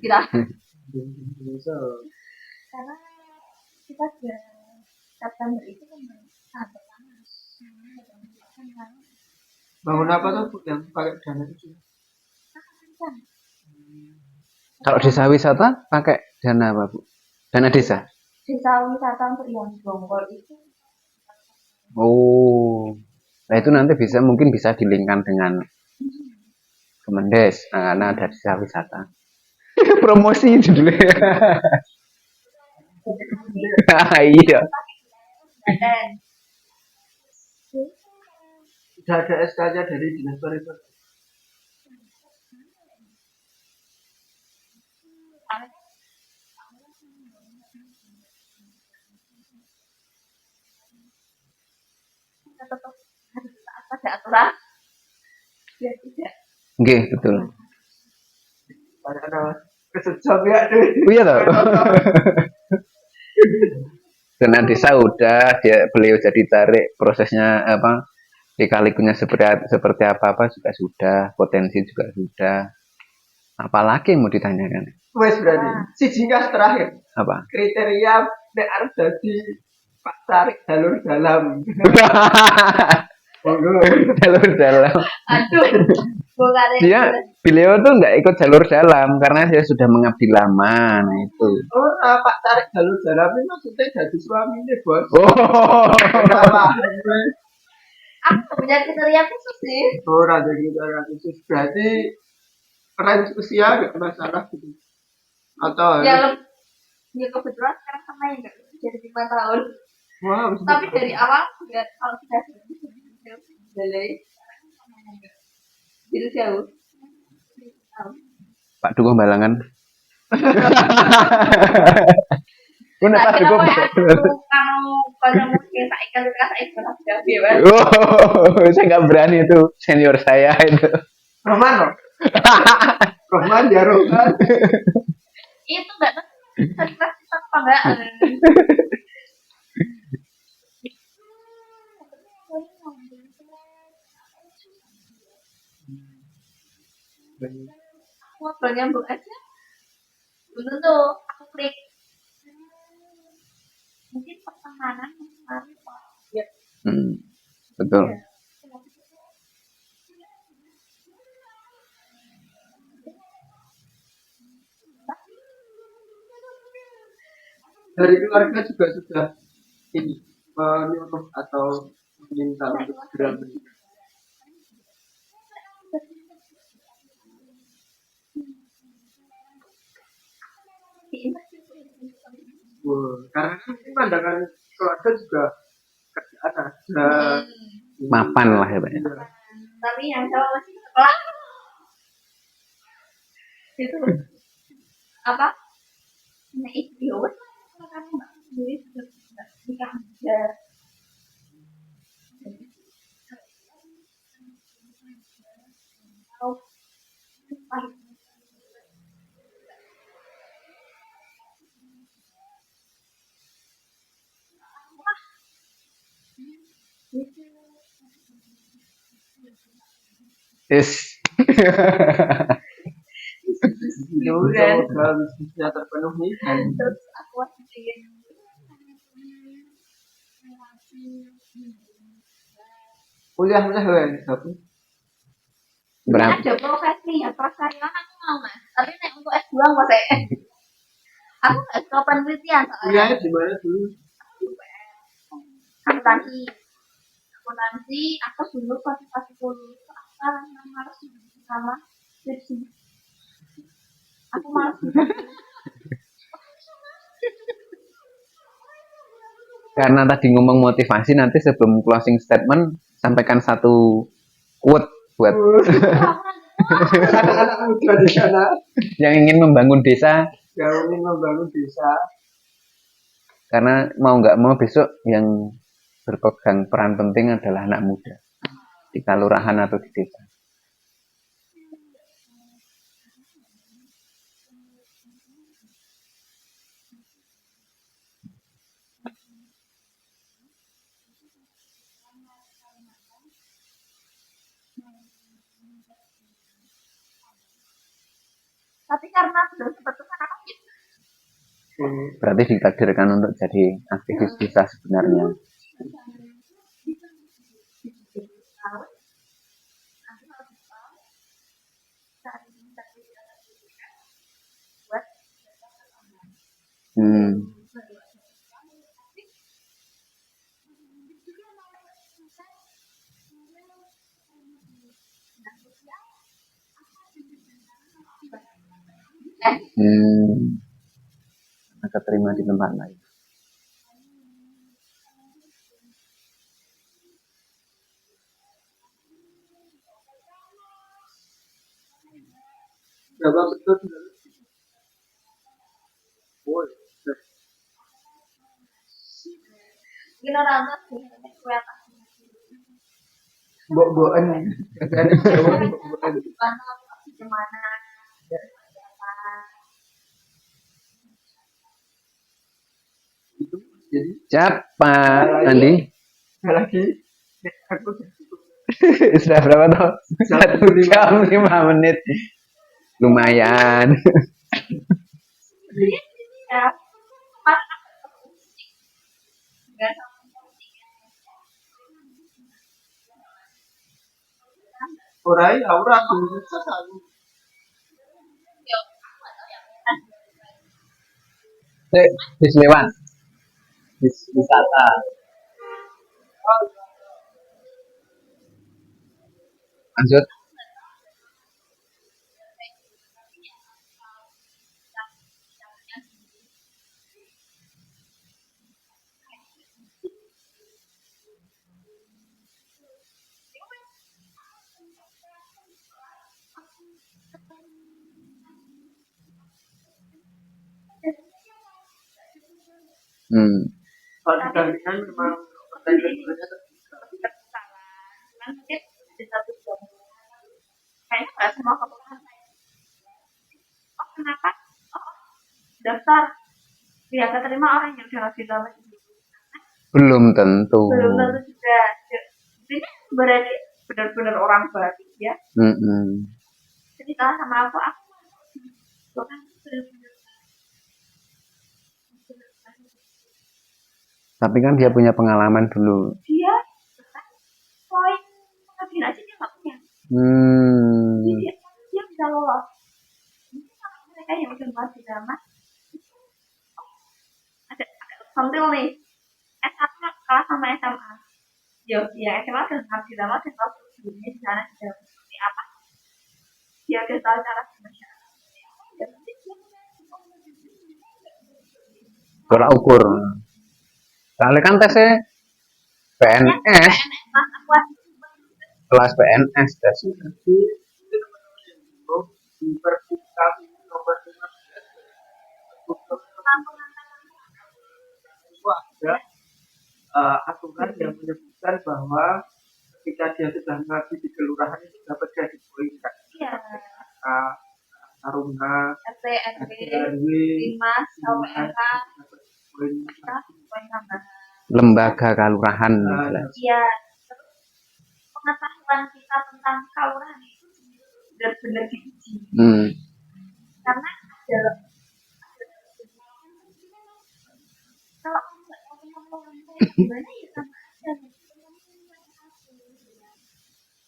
kita karena kita sudah September itu kan tahap pertama
Bangun apa tuh yang pakai dana itu?
Kalau desa wisata pakai dana apa Bu? Dana desa?
Desa wisata untuk yang Jonggol itu
nah itu nanti mungkin bisa dilingkan dengan Kemendes, karena ada desa wisata. Promosi judulnya. Iya.
Sudah ada SK-nya dari Dinas Pariwisata.
tetap harus ada aturan ya tidak
Oke, betul.
Karena kesejam ya deh.
Iya toh. Dana desa udah beliau jadi tarik prosesnya apa Lika-likunya seperti apa-apa juga sudah, potensi juga sudah. Apalagi yang mau ditanyakan?
Wes berarti. Si jingkas terakhir.
Apa?
Kriteria nek arep dadi Pak Tarik jalur dalam. Monggo.
Jalur dalam.
Aduh, bukan
Beliau tuh nggak ikut jalur dalam karena dia sudah mengabdi lama. Nah itu.
Oh, Pak Tarik jalur dalam ini maksudnya jadi suami nih, Bos.
Oh.
Kenapa?
aku punya kriteria khusus sih.
Oh, ada kriteria khusus. Berarti range usia nggak masalah gitu. Atau
Ya, ya kebetulan sekarang sama yang nggak jadi 5 tahun.
wah,
Tapi dari awal sudah kalau sudah dari itu jauh.
Pak Dukuh Balangan. Ku nek Pak Dukuh.
Kamu kalau mungkin tak ikan sudah bebas.
Oh, saya nggak berani itu senior saya itu.
Roman loh. Roman ya Roman.
Itu nggak tahu apa enggak. Ngobrol nyambung aja. Belum tentu aku klik. Mungkin pertemanan ya.
Betul.
Dari keluarga juga sudah ini menyuruh atau meminta untuk segera menikah. Karena kan pandangan keluarga juga kerjaan ada
Mapan lah ya Pak.
Tapi yang cowok masih sekolah itu apa? Nah itu ya wes kamu nggak sendiri sudah nikah aja. Oh,
Is.
semoga bisnisnya terpenuhi dan
terus aku masih
kuliah tapi
Berapa?
ada profesi ya prakarya aku mau mas tapi nek untuk S2 nggak saya aku nggak suka penelitian soalnya
kuliahnya di mana dulu?
akuntansi aku dulu kualifikasi kuliah sekarang harus sama skripsi aku malas
Karena tadi ngomong motivasi, nanti sebelum closing statement sampaikan satu quote buat
Anak-anak muda di sana
yang ingin membangun desa.
yang ingin membangun desa.
Karena mau nggak mau besok yang berpegang peran penting adalah anak muda di kelurahan atau di desa.
tapi karena sudah seperti anak gitu
Berarti ditakdirkan untuk jadi aktivis desa sebenarnya. Maka terima di tempat lain.
Berapa betul? Woi,
mungkin orang tua kue atas
mbok-mbokan.
gimana
Itu jadi
Siapa Andi?
lagi aku
Sudah berapa toh? 1 jam 5 menit. Lumayan.
Ya, pas nggak sama
Orai aura dulu selalu
Bis lewat. Bis wisata. Lanjut.
kalau dibandingkan memang pertanyaan-pertanyaannya terbuka.
kan mungkin di satu jam kayaknya nggak semua kebutuhan oh kenapa oh daftar ya keterima orang yang udah ngasih dalam
Belum tentu.
belum tentu juga ini berarti benar-benar orang baru ya jadi kalau sama aku kan benar-benar
Tapi kan dia punya pengalaman dulu.
dia poin lebih aja dia nggak punya jadi dia bisa lolos mungkin kalau mereka yang udah ngasih dalam ada sambil nih S1 kalah sama SMA ya SMA udah ngasih dalam dan tahu sebelumnya di sana di dalam seperti apa dia udah tahu cara bermasyarakat
Tolak ukur. Soalnya kan tesnya PNS, kelas PNS tes.
Jadi itu teman-teman yang belum di Perpuk kami nomor 15 itu ada aturan yang menyebutkan bahwa ketika dia sudah ngaji di kelurahan itu dapat jadi poin kan. Taruna,
RT
RW,
Limas, LPRK,
dapat poin
poin tambahan.
Lembaga kelurahan.
Iya, terus pengetahuan kita tentang kelurahan itu benar-benar diuji. Karena ada kalau kamu nggak tahu kelurahan itu gimana ya sama aja.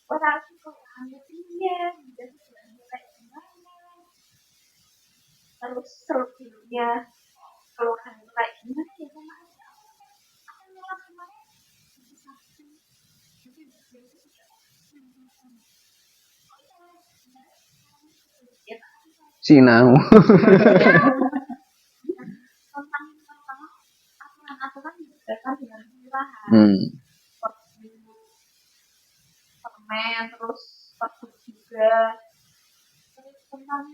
Orang kelurahan itu ya, dan kayak gimana. Terus strukturnya kelurahan itu kayak gimana ya sama aja. Apa yang orang kemarin
Sinau.
aturan-aturan berdasar dengan kelurahan. Permen terus pergub juga terus tentang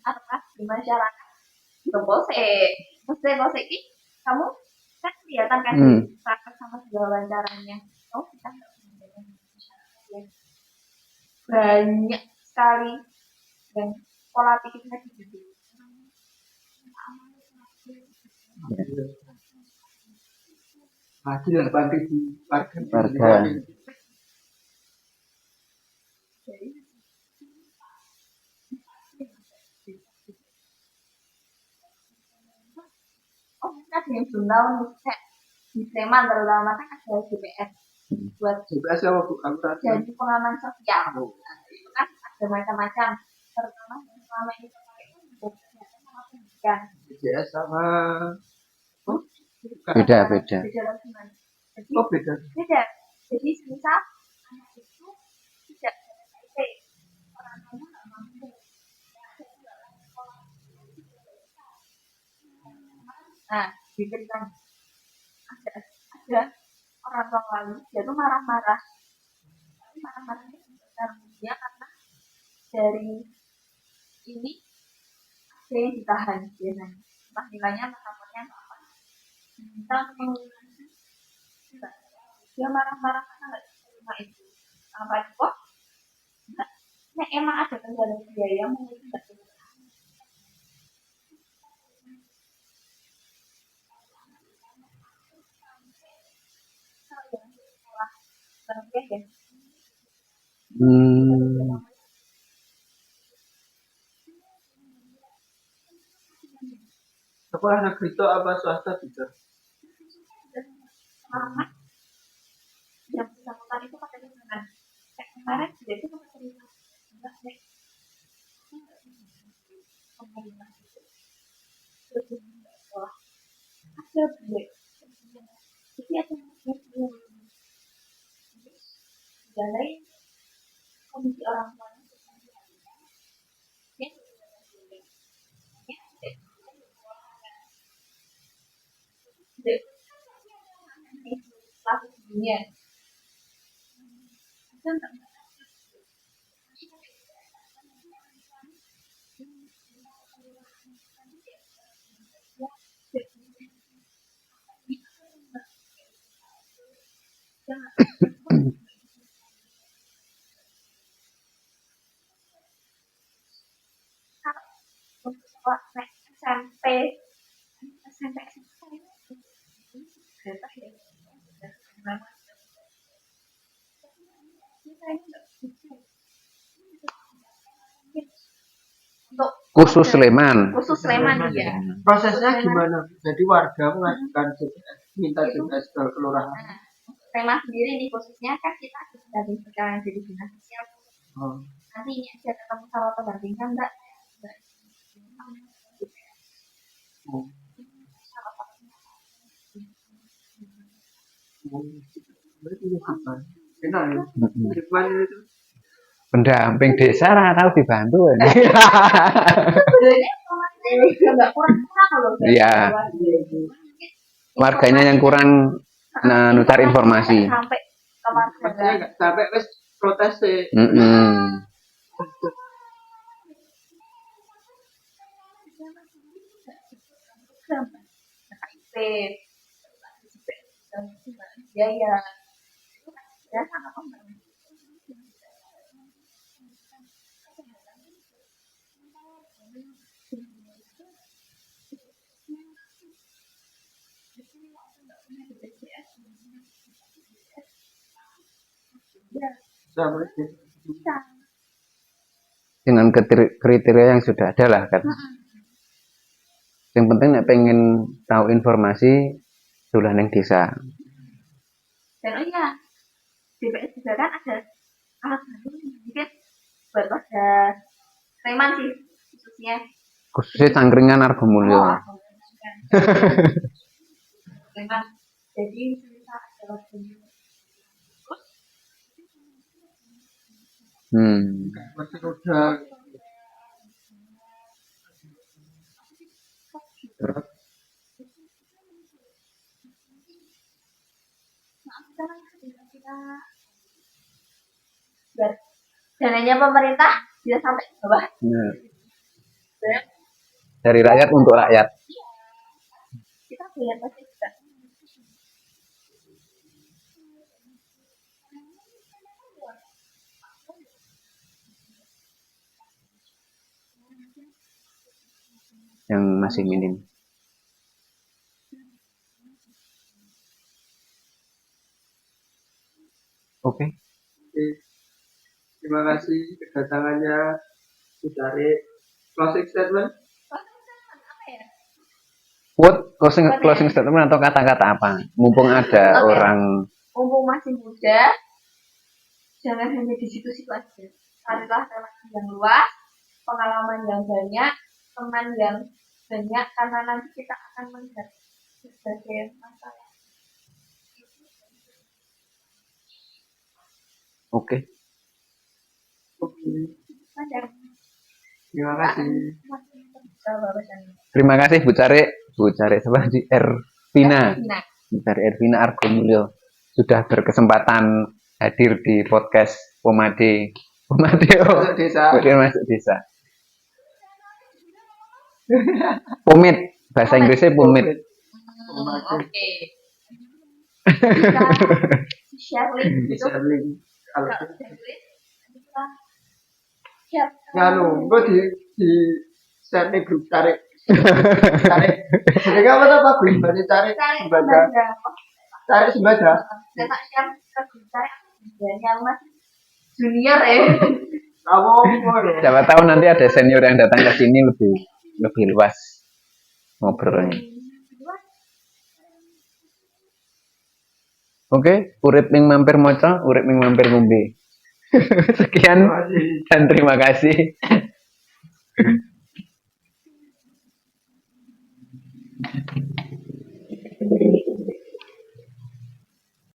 atas di masyarakat bose ini kamu kan kelihatan kan praktek sama segala wawancaranya kita nggak punya masyarakat ya banyak sekali dan pola pikirnya gitu
hasil 8.000 warga.
Kan yang belum tahu kayak di Sleman terutama kan ada GPS buat
GPS apa Bu?
jadi pengaman sosial. Nah, itu kan ada macam-macam terutama yang selama ini terpakai itu juga kesehatan sama pendidikan.
GPS sama
beda.
Beda.
Beda.
Jadi misal anak itu tidak HIV, orang tuanya nggak mampu. Nah, diberikan ada orang tua lalu dia tuh marah-marah, tapi marah-marahnya dia karena dari ini ada yang ditahan biasanya, entah nilainya entah rapotnya apa, minta mengulangi, dia marah-marah karena nggak terima itu, apa itu kok? Nah, emang ada kendala biaya mungkin nggak terima.
Hmm.
Sekolah negeri itu apa swasta bisa?
Yang bersangkutan itu pakai dengan kemarin dia itu pakai terima enggak deh pemerintah itu sekolah ada duit jadi ada yang balai komisi orang tua ya dunia untuk sekolah SMP SMP berapa ya untuk
Khusus Sleman.
khusus Sleman ya.
Prosesnya gimana? Jadi warga mengajukan CPS, minta CPS ke kelurahan.
Tema sendiri nih khususnya kan kita dari sekarang jadi dinas sosial. Nanti ini aja ketemu sama pendamping kan enggak?
Berarti ya Ridwan. Enak ya. Ridwan itu.
Pendamping desa ora tahu dibantu.
Ini enggak kurang loh.
Iya. Warganya yang kurang nutar informasi.
Sampai ke warga.
Maksudnya nggak sampai wes protes sih.
Ya sama pemerintah.
Sama aja.
Dengan kriteria yang sudah ada lah kan. Yang penting nek pengen tahu informasi dolan ning desa.
Dan oh iya, DPS juga kan ada alat bantu mungkin buat warga Sleman sih khususnya.
Khususnya Cangkringan Argomulyo.
Sleman. Jadi bisa ada warga
Masih roda.
biar dananya pemerintah bisa sampai ke bawah.
Dari rakyat untuk rakyat.
Kita lihat pasti bisa.
Yang masih minim. Oke.
Terima kasih kedatangannya Butare. Closing statement.
Quote closing statement atau kata-kata apa? Mumpung ada orang.
Mumpung masih muda, jangan hanya di situ-situ aja. Carilah relasi yang luas, pengalaman yang banyak, teman yang banyak, karena nanti kita akan melihat berbagai masalah.
Oke. Terima kasih.
Terima kasih Bu Care sama di Ervina. Bu Care Ervina Argomulyo sudah berkesempatan hadir di podcast Pomade
Masuk desa.
Masuk desa. Pomit, bahasa Inggrisnya pomit.
Oke. Share link gitu.
Share link. Kalau
Share.
gue di share nih grup tarik. Jadi apa gue baca
Cari
baca. Cari sembaja.
Saya tak share ke grup saya. Yang masih junior ya.
Kamu
Siapa tahu nanti ada senior yang datang ke sini lebih luas ngobrolnya. Oke, urip ning mampir maca, urip ning mampir ngombe. Sekian dan terima kasih.